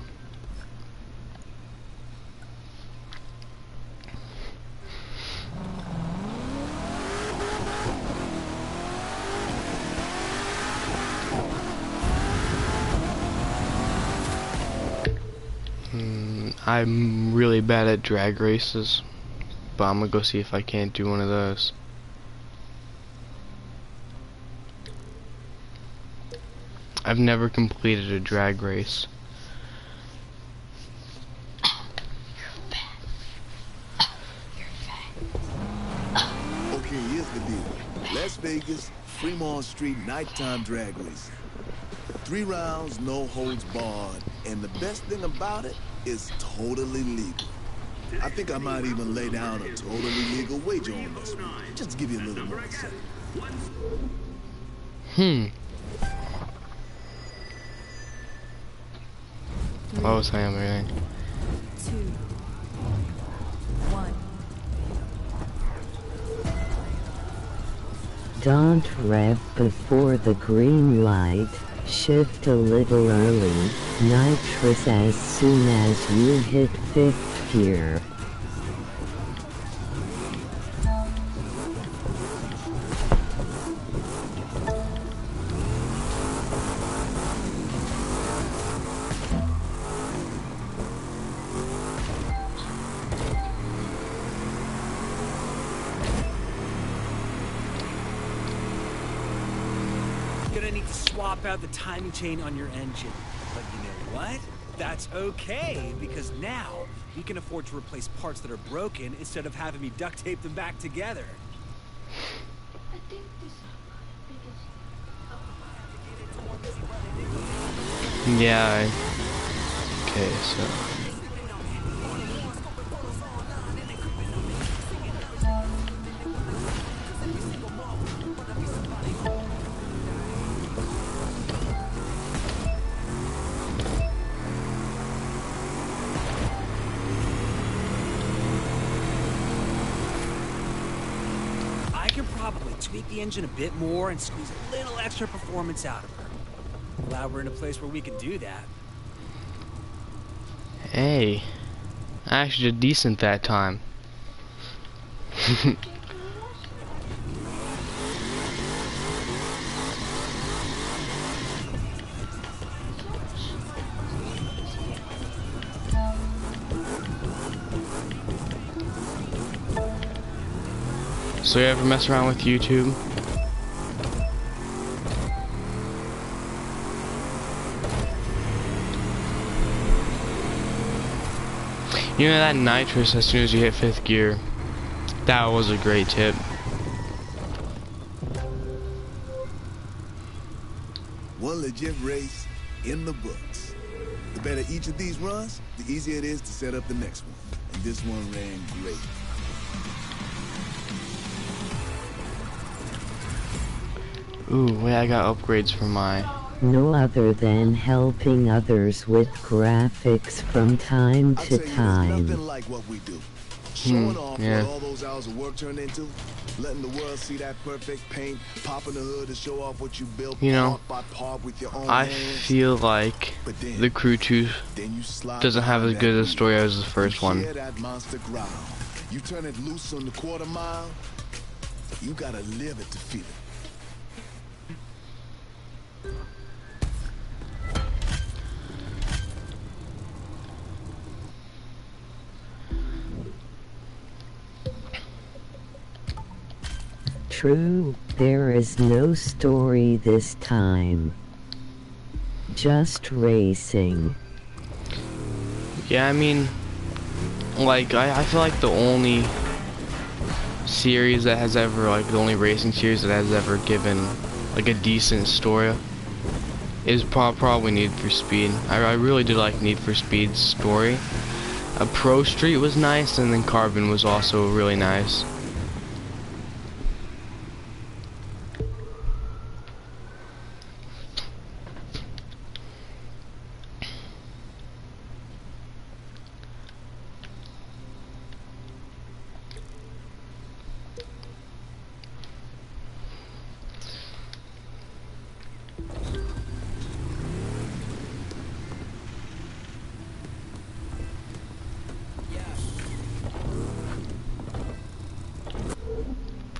I'm really bad at drag races, but I'm gonna go see if I can't do one of those. I've never completed a drag race. Okay, here's the deal. Las Vegas, Fremont Street nighttime drag racing. 3 rounds, no holds barred, and the best thing about it is totally legal. I think I might even lay down a totally legal wager on this one, just to give you a little more insight. What was I on everything? 2, 1. Don't rev before the green light, shift a little early, nitrous as soon as you hit 5th gear. Gonna need to swap out the timing chain on your engine. But you know what? That's okay, because now we can afford to replace parts that are broken instead of having me duct tape them back together. I think this Yeah. Okay, so. I can probably tweak the engine a bit more and squeeze a little extra performance out of her. Glad we're in a place where we can do that. Hey. I actually did decent that time. So you ever mess around with YouTube? You know that nitrous as soon as you hit 5th gear? That was a great tip. One legit race in the books. The better each of these runs, the easier it is to set up the next one. And this one ran great. Ooh, wait, I got upgrades for my... No other than helping others with graphics from time I to tell you, there's time. nothing like what we do. Showing off yeah. what all those hours of work turned into, letting the world see that perfect paint, popping the hood to show off what you built, You know, part by part with your own I hands. feel like But then, the Crew 2 then you slide doesn't have as behind good that a story wheel. as the first You one. hear that monster growl. You turn it loose on the quarter mile, you gotta live it to feel it. True, there is no story this time. Just racing. Yeah, I mean, like, I feel like the only series that has ever, like, the only racing series that has ever given, like, a decent story is probably Need for Speed. I really did like Need for Speed's story. Pro Street was nice, and then Carbon was also really nice.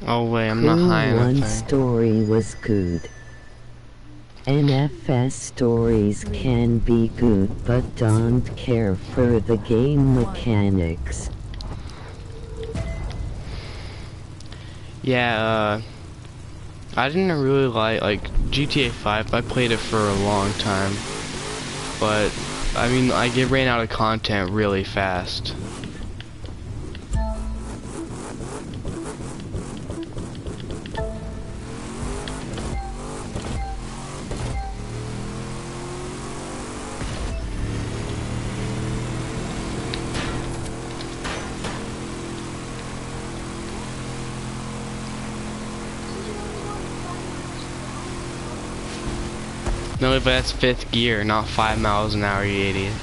Oh wait, I'm not high enough. One story was good. NFS stories can be good but don't care for the game mechanics. Yeah, I didn't really like GTA 5. I played it for a long time, but I mean, it ran out of content really fast. No, but that's 5th gear, not 5 miles an hour, you idiot.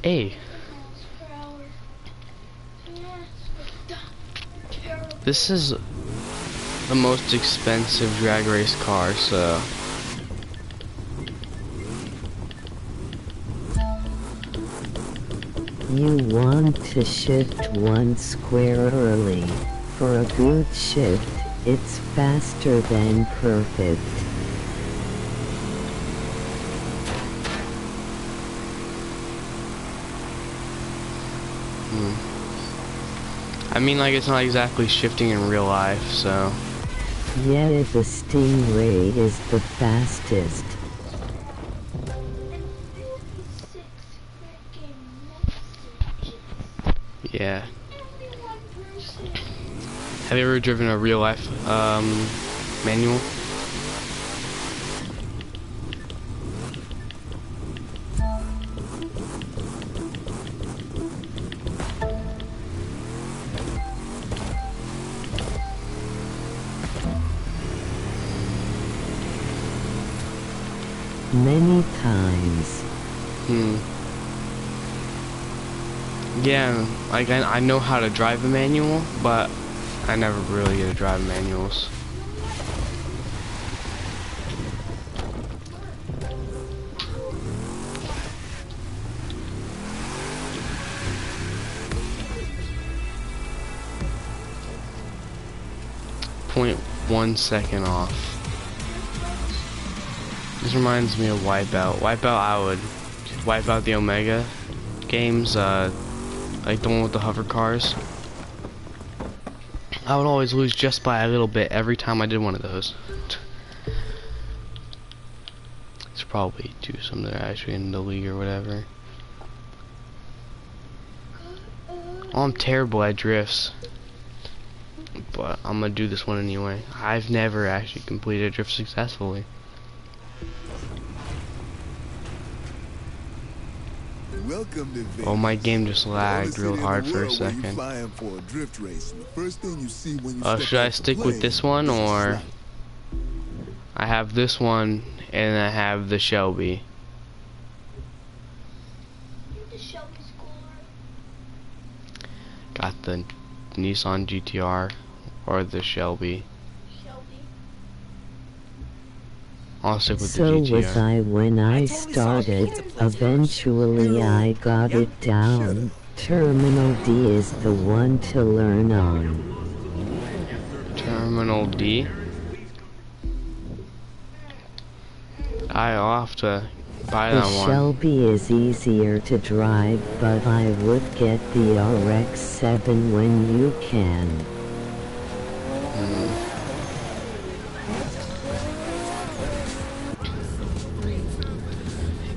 Hey. This is the most expensive drag race car, so... You want to shift 1 square early. For a good shift, it's faster than perfect. I mean, like, it's not exactly shifting in real life, so... Yeah, the Stingray is the fastest. Yeah. Have you ever driven a real life manual? Many times. Yeah, like I know how to drive a manual, but I never really get to drive manuals. .1 second off. This reminds me of Wipeout. Wipeout, I would wipe out the Omega games, like the one with the hover cars. I would always lose just by a little bit every time I did one of those. It's probably due to something actually in the league or whatever. Oh, I'm terrible at drifts. But I'm gonna do this one anyway. I've never actually completed a drift successfully. Welcome to Vegas. Oh, my game just The only lagged city real in the hard for a world where you second. fly in for a drift race, and the first thing you see when you step Should I off the stick with plane this one, is a or stripe. I have this one and I have the Shelby? The Shelby's cooler. Got the Nissan GTR or the Shelby. I'll stick with the So GTR. was I when I totally saw a started. pizza place first. Eventually I got it down. Terminal D is the one to learn on. Terminal D. I'll have to buy The that one. Shelby is easier to drive, but I would get the RX-7 when you can.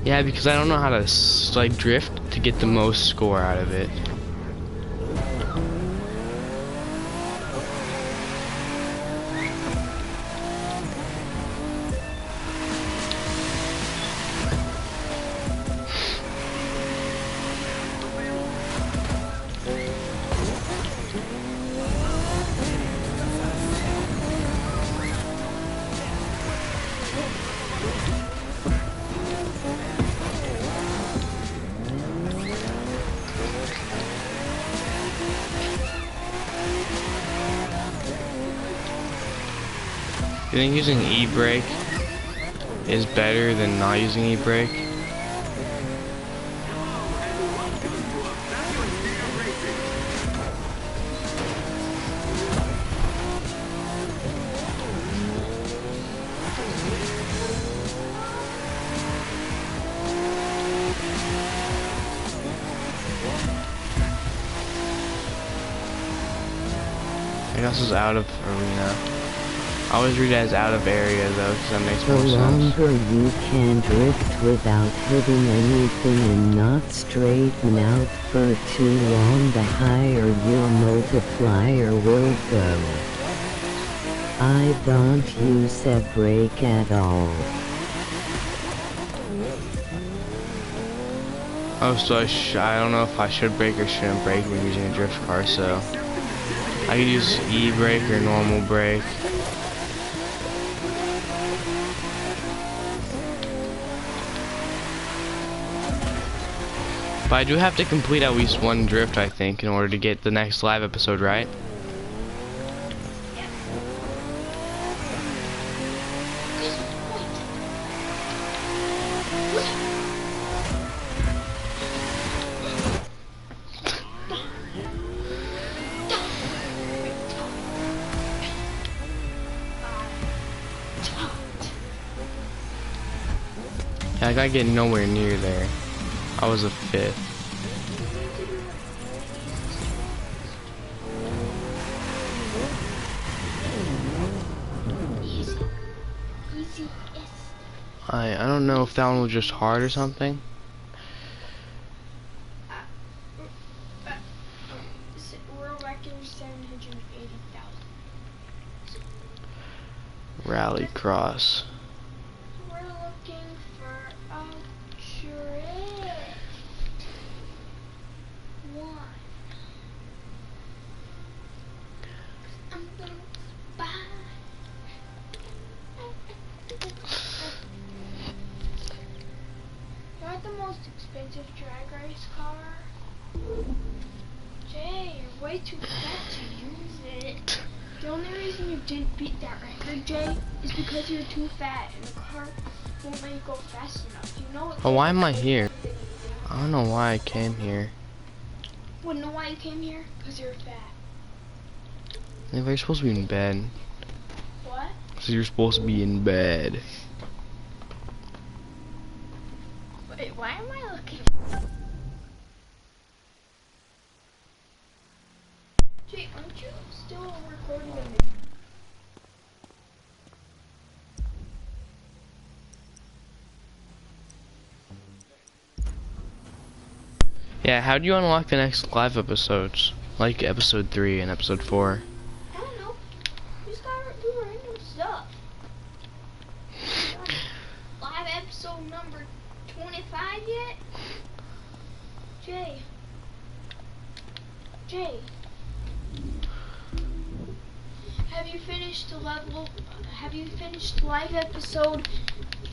Yeah, because I don't know how to like drift to get the most score out of it. You think using e-brake is better than not using e-brake? I guess it's out of arena. I always read it as out of area though, because that makes The more sense. longer you can drift without hitting anything and not straighten out for too long, the higher your multiplier will go. I don't use a brake at all. Oh, so I don't know if I should brake or shouldn't brake when using a drift car, so I could use e-brake or normal brake. But I do have to complete at least one drift, I think, in order to get the next live episode, right? Yeah, I gotta get nowhere near there. I was a fifth. I don't know if that one was just hard or something. World record 780,000. Rally cross. We're looking for a drift. One. I'm gonna buy. Not the most expensive drag race car. Jay, you're way too fat to use it. The only reason you didn't beat that record, Jay, is because you're too fat and the car won't let you go fast enough. You know it. Oh, why am I here? I don't know why I came here. Wanna know why you came here? Because you're fat. Maybe you're supposed to be in bed. What? So you're supposed to be in bed. Wait, why am I looking? Jay, aren't you still recording a video? Yeah, how do you unlock the next live episodes? Like episode 3 and episode 4. I don't know. You just gotta do random stuff. Live episode number 25 yet? Jay. Jay. Have you finished the level? Have you finished live episode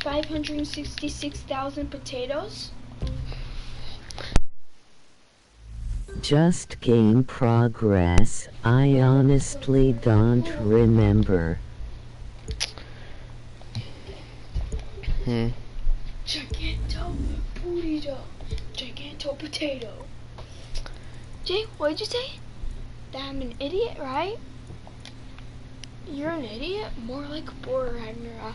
566,000 potatoes? Just game progress. I honestly don't remember. Giganto burrito. Giganto potato. Jay, what'd you say? That I'm an idiot, right? You're an idiot? More like Boar Ragnarok.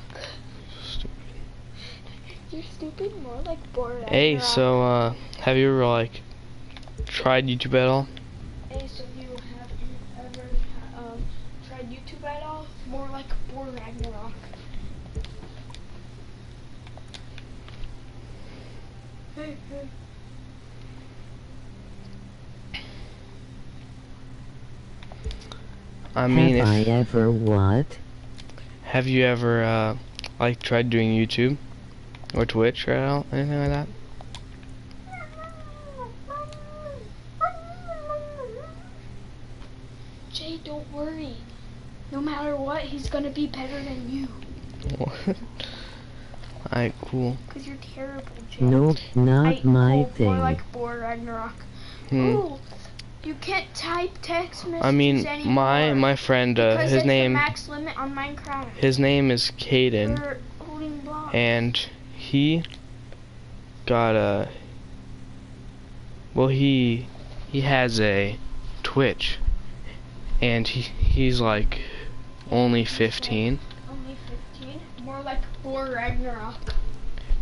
You're stupid, more like Boar Ragnarok. Hey, so, have you ever, like, tried YouTube at all? Hey, so you have ever tried YouTube at all? More like Boar Ragnarok. Hey. I mean, have I ever what? Have you ever, like, tried doing YouTube? Or Twitch or anything like that? Jay, don't worry. No matter what, he's gonna be better than you. What? Alright, cool. Cause you're terrible, Jay. No, not my thing. More like Boar Ragnarok. Ooh, you can't type text messages I mean, anymore. my friend, his name. The max limit on Minecraft. His name is Caden, and he got well, he has a Twitch, and he's like only 15. Only 15? More like Boar Ragnarok.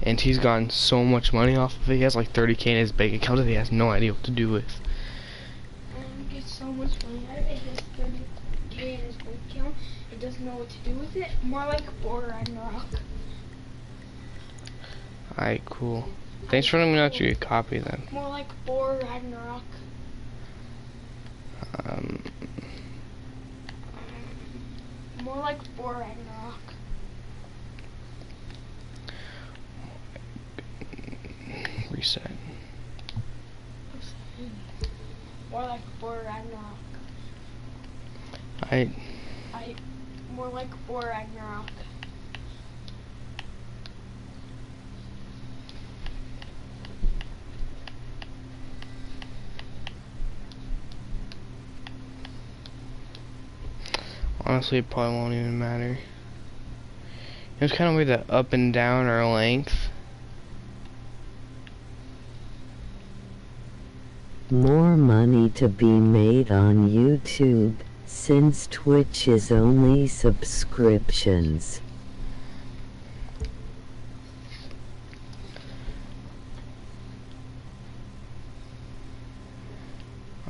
And he's gotten so much money off of it. He has like 30K in his bank account that he has no idea what to do with. And he gets so much money out of it. He has 30K in his bank account. He doesn't know what to do with it. More like Boar Ragnarok. Alright, cool. Thanks for letting me know that you could copy then. More like Boar Ragnarok. More like Boar Ragnarok. Reset. More like Boar Ragnarok. More like Boar Ragnarok. Honestly, it probably won't even matter. It's kind of weird that up and down are length. More money to be made on YouTube, since Twitch is only subscriptions.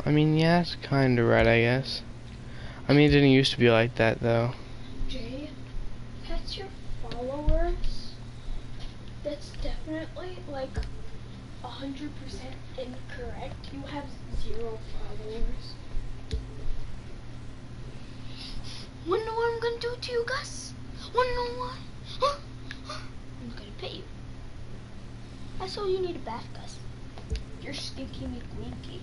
I mean, yeah, that's kind of right, I guess. I mean, it didn't used to be like that, though. Jay, that's your followers. That's definitely like 100% incorrect. You have 0 followers. Wanna know what I'm gonna do to you, Gus? Wanna know what? I'm gonna pet you. That's all you need a bath, Gus. You're stinky McWinky.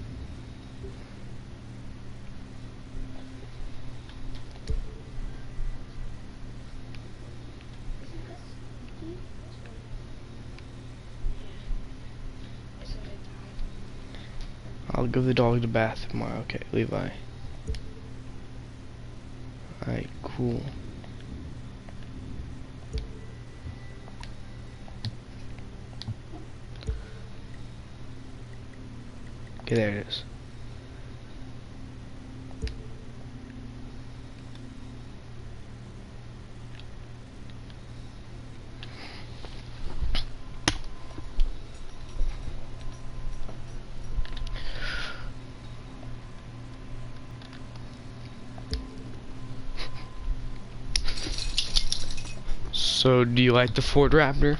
I'll give the dog the bath tomorrow. Okay, Levi. Alright, cool. Okay, there it is. So, do you like the Ford Raptor?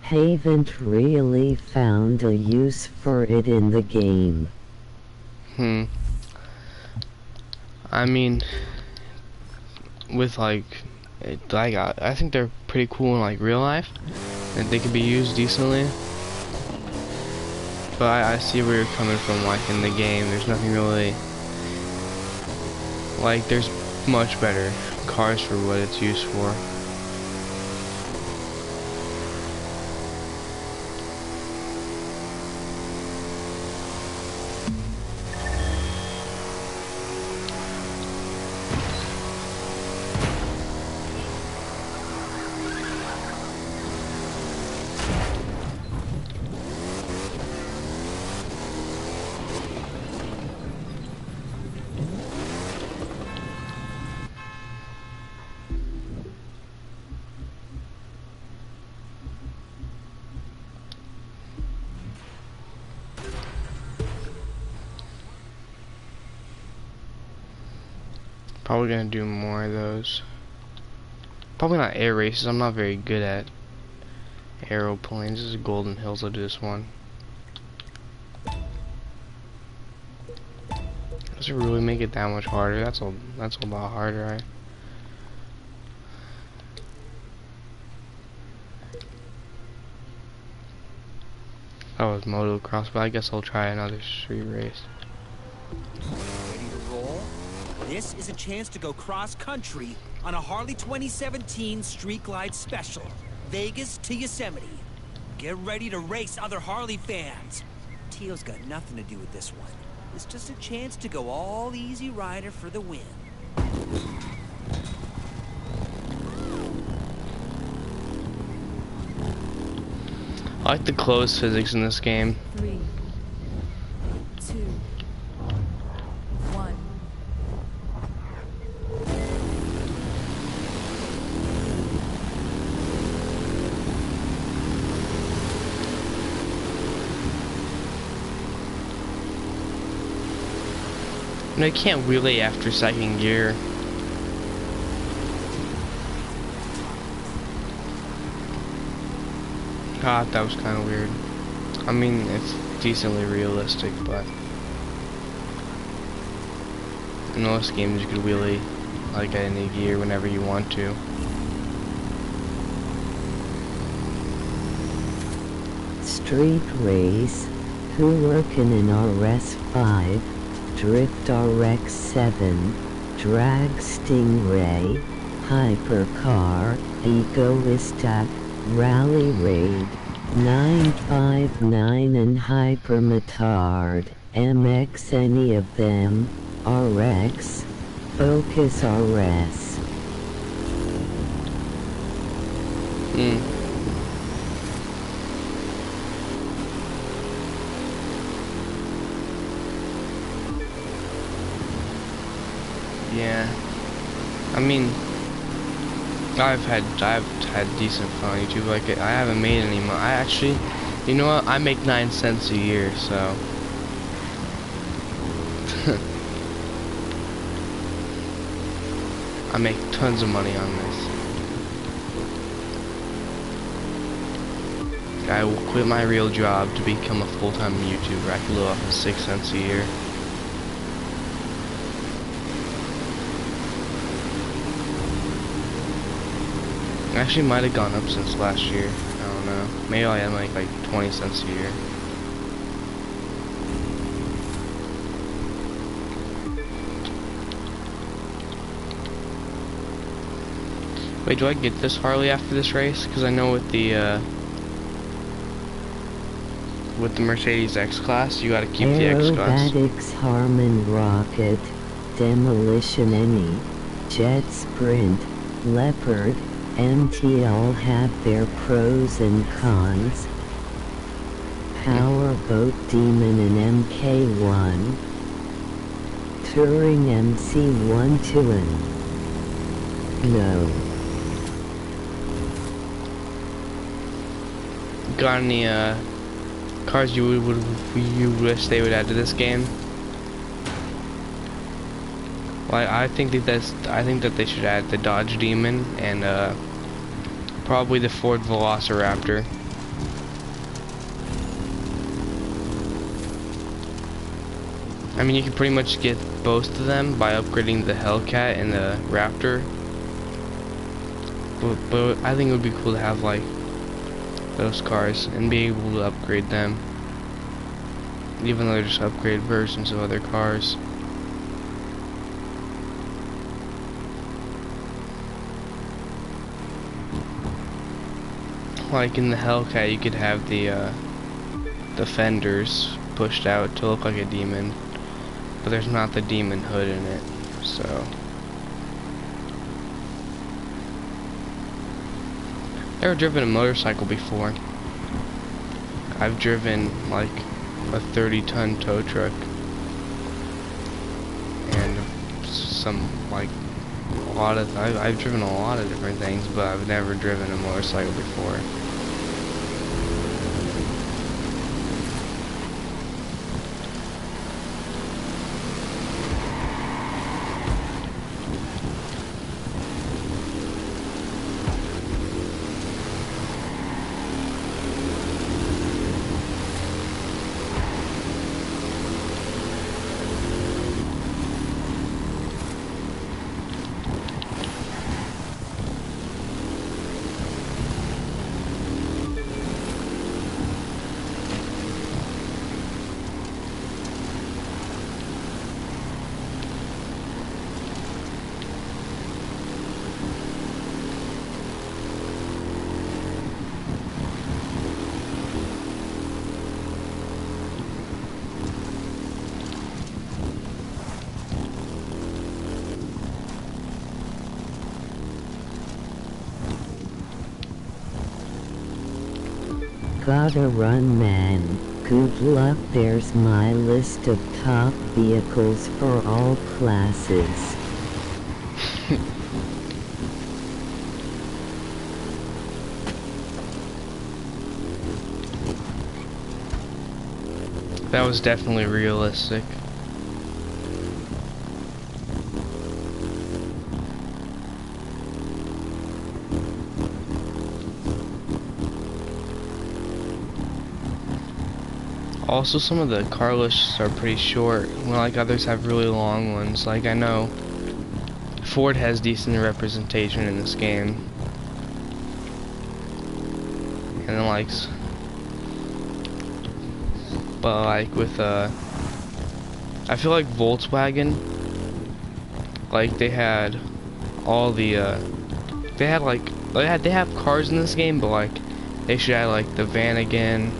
Haven't really found a use for it in the game. I mean, with like, I think they're pretty cool in like real life, and they can be used decently. But I see where you're coming from. Like in the game, there's nothing really. Like there's much better cars for what it's used for. Probably gonna do more of those. Probably not air races. I'm not very good at aeroplanes. This is Golden Hills. I'll do this one. Does it really make it that much harder? That's a lot harder, right? That was motocross, but I guess I'll try another street race. Ready to roll? This is a chance to go cross-country on a Harley 2017 Street Glide Special. Vegas to Yosemite. Get ready to race other Harley fans. Teal's got nothing to do with this one. It's just a chance to go all easy rider for the win. I like the closed physics in this game. 3, 2, 1. And I can't relay after second gear. God, that was kind of weird. I mean, it's decently realistic, but in most games you could wheelie like at any gear whenever you want to. Street race, Hurricane in RS5, Drift RX7, Drag Stingray, Hypercar, Egoista, Rally Raid, 959 and Hypermetard, MX any of them, RX, Focus RS. Yeah, I mean, I've had decent fun on YouTube. Like I haven't made any money. I actually, you know what? I make 9 cents a year, so I make tons of money on this. I will quit my real job to become a full-time YouTuber. I can live off of 6 cents a year. Actually, might have gone up since last year. I don't know. Maybe I am like 20 cents a year. Wait, do I get this Harley after this race? Because I know with the Mercedes X-Class, you gotta keep the X-Class. Aerobatics, Harman Rocket, Demolition Any, Jet Sprint, Leopard, MT all have their pros and cons. Powerboat Demon and MK1. Touring MC1 2 No. Got any cars you wish they would add to this game? Well, I think that they should add the Dodge Demon and probably the Ford Velociraptor. I mean, you can pretty much get both of them by upgrading the Hellcat and the Raptor. But I think it would be cool to have like those cars and be able to upgrade them, even though they're just upgraded versions of other cars. Like in the Hellcat, you could have the fenders pushed out to look like a demon, but there's not the demon hood in it, so. Never driven a motorcycle before. I've driven like a 30-ton tow truck and some like I've driven a lot of different things, but I've never driven a motorcycle before. Gotta run, man. Good luck. There's my list of top vehicles for all classes. That was definitely realistic. Also, some of the car lists are pretty short, while like others have really long ones. Like I know Ford has decent representation in this game, and then like, but like with I feel like Volkswagen, like they had all the they have cars in this game, but like they should add like the van again.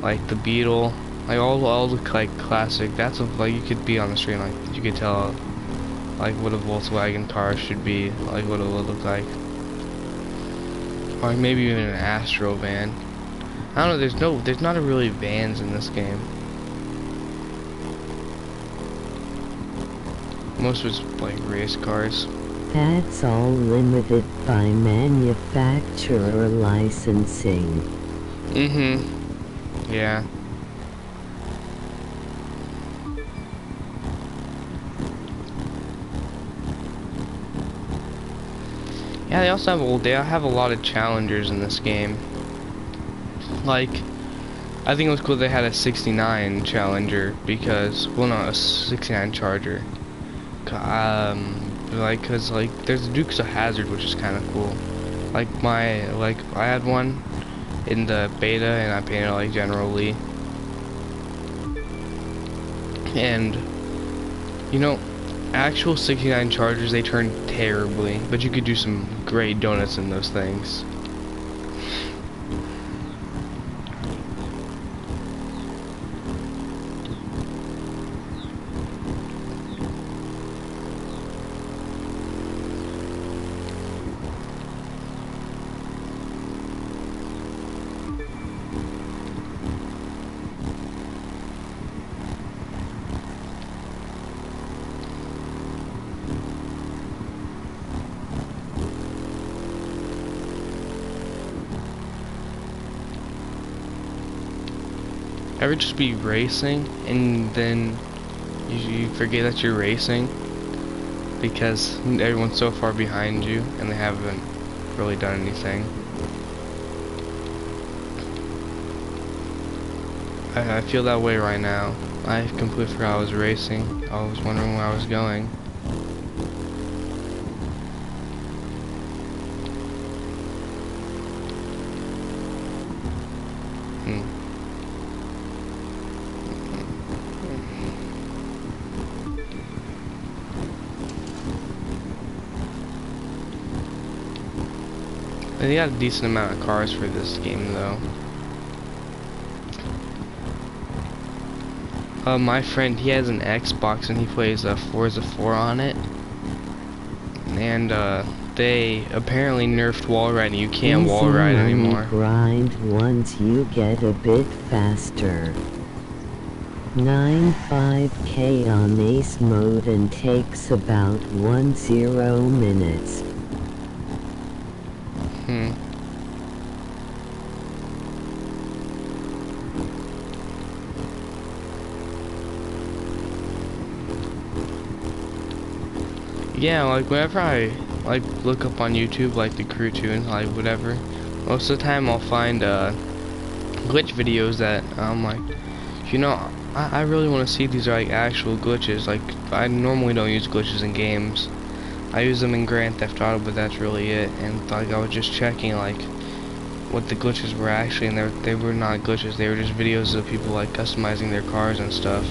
Like the Beetle, like all the like classic. That's what, like you could be on the street, like you could tell, like what a Volkswagen car should be, like what it would look like, or maybe even an Astro van. I don't know. There's not really vans in this game. Most of it's like race cars. That's all limited by manufacturer licensing. Yeah. Yeah, they have a lot of challengers in this game. Like, I think it was cool they had a 69 Challenger because, well, no, a 69 Charger. Like, cause like there's the Dukes of Hazzard, which is kind of cool. Like I had one in the beta, and I painted like General Lee. And you know, actual 69 Chargers, they turn terribly, but you could do some great donuts in those things. Ever just be racing and then you forget that you're racing because everyone's so far behind you and they haven't really done anything. I feel that way right now. I completely forgot I was racing. I was wondering where I was going. They got a decent amount of cars for this game, though. My friend, he has an Xbox and he plays Forza 4 on it. And they apparently nerfed wall riding. You can't wall ride anymore. Grind once you get a bit faster. 95k on ace mode and takes about 10 minutes. Yeah, like whenever I like look up on YouTube like the crew tunes, like whatever, most of the time I'll find glitch videos that I'm like, you know, I really want to see these are like actual glitches. Like I normally don't use glitches in games. I use them in Grand Theft Auto, but that's really it. And like I was just checking like what the glitches were actually, and they were not glitches. They were just videos of people like customizing their cars and stuff.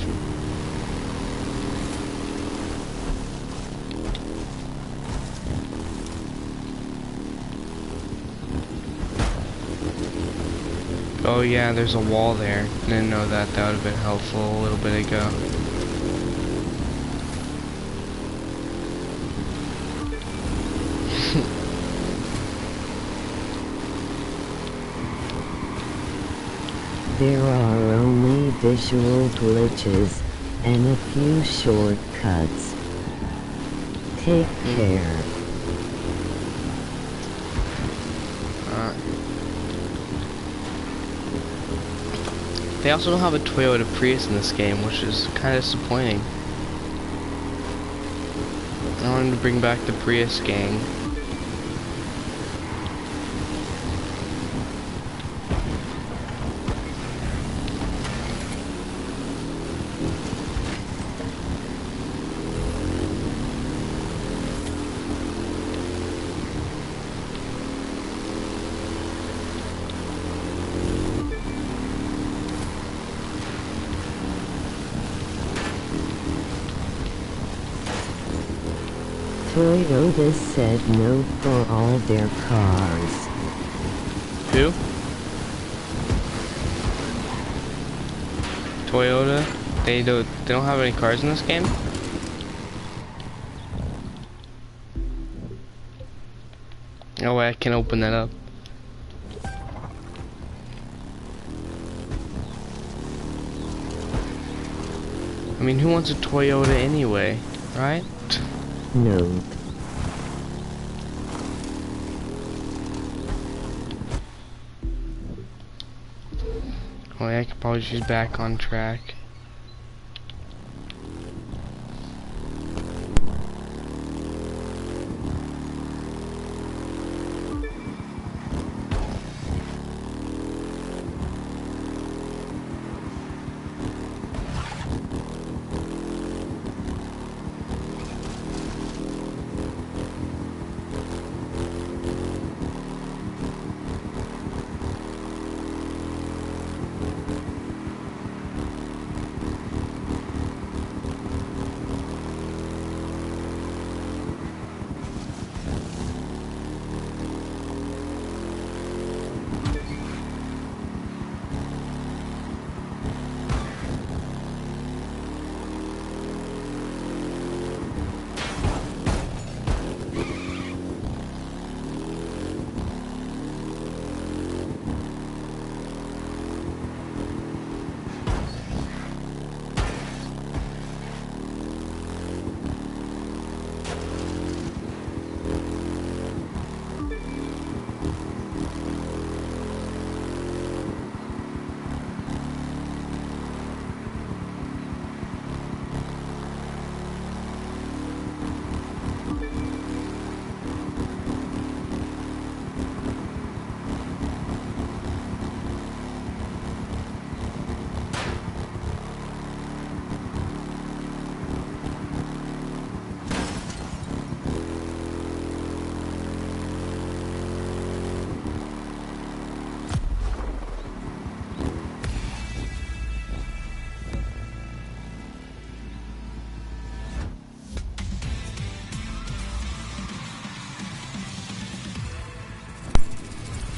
Oh yeah, there's a wall there. Didn't know that. That would have been helpful a little bit ago. There are only visual glitches and a few shortcuts. Take care. They also don't have a Toyota Prius in this game, which is kind of disappointing. I wanted to bring back the Prius gang. Toyota said no for all their cars. Who? Toyota? They don't have any cars in this game? Oh wait, I can open that up. I mean, who wants a Toyota anyway, right? No. Oh yeah, I could probably just back on track.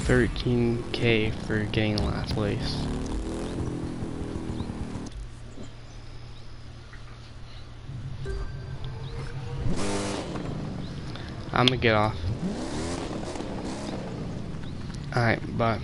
13K for getting last place. I'm gonna get off. Alright, bye.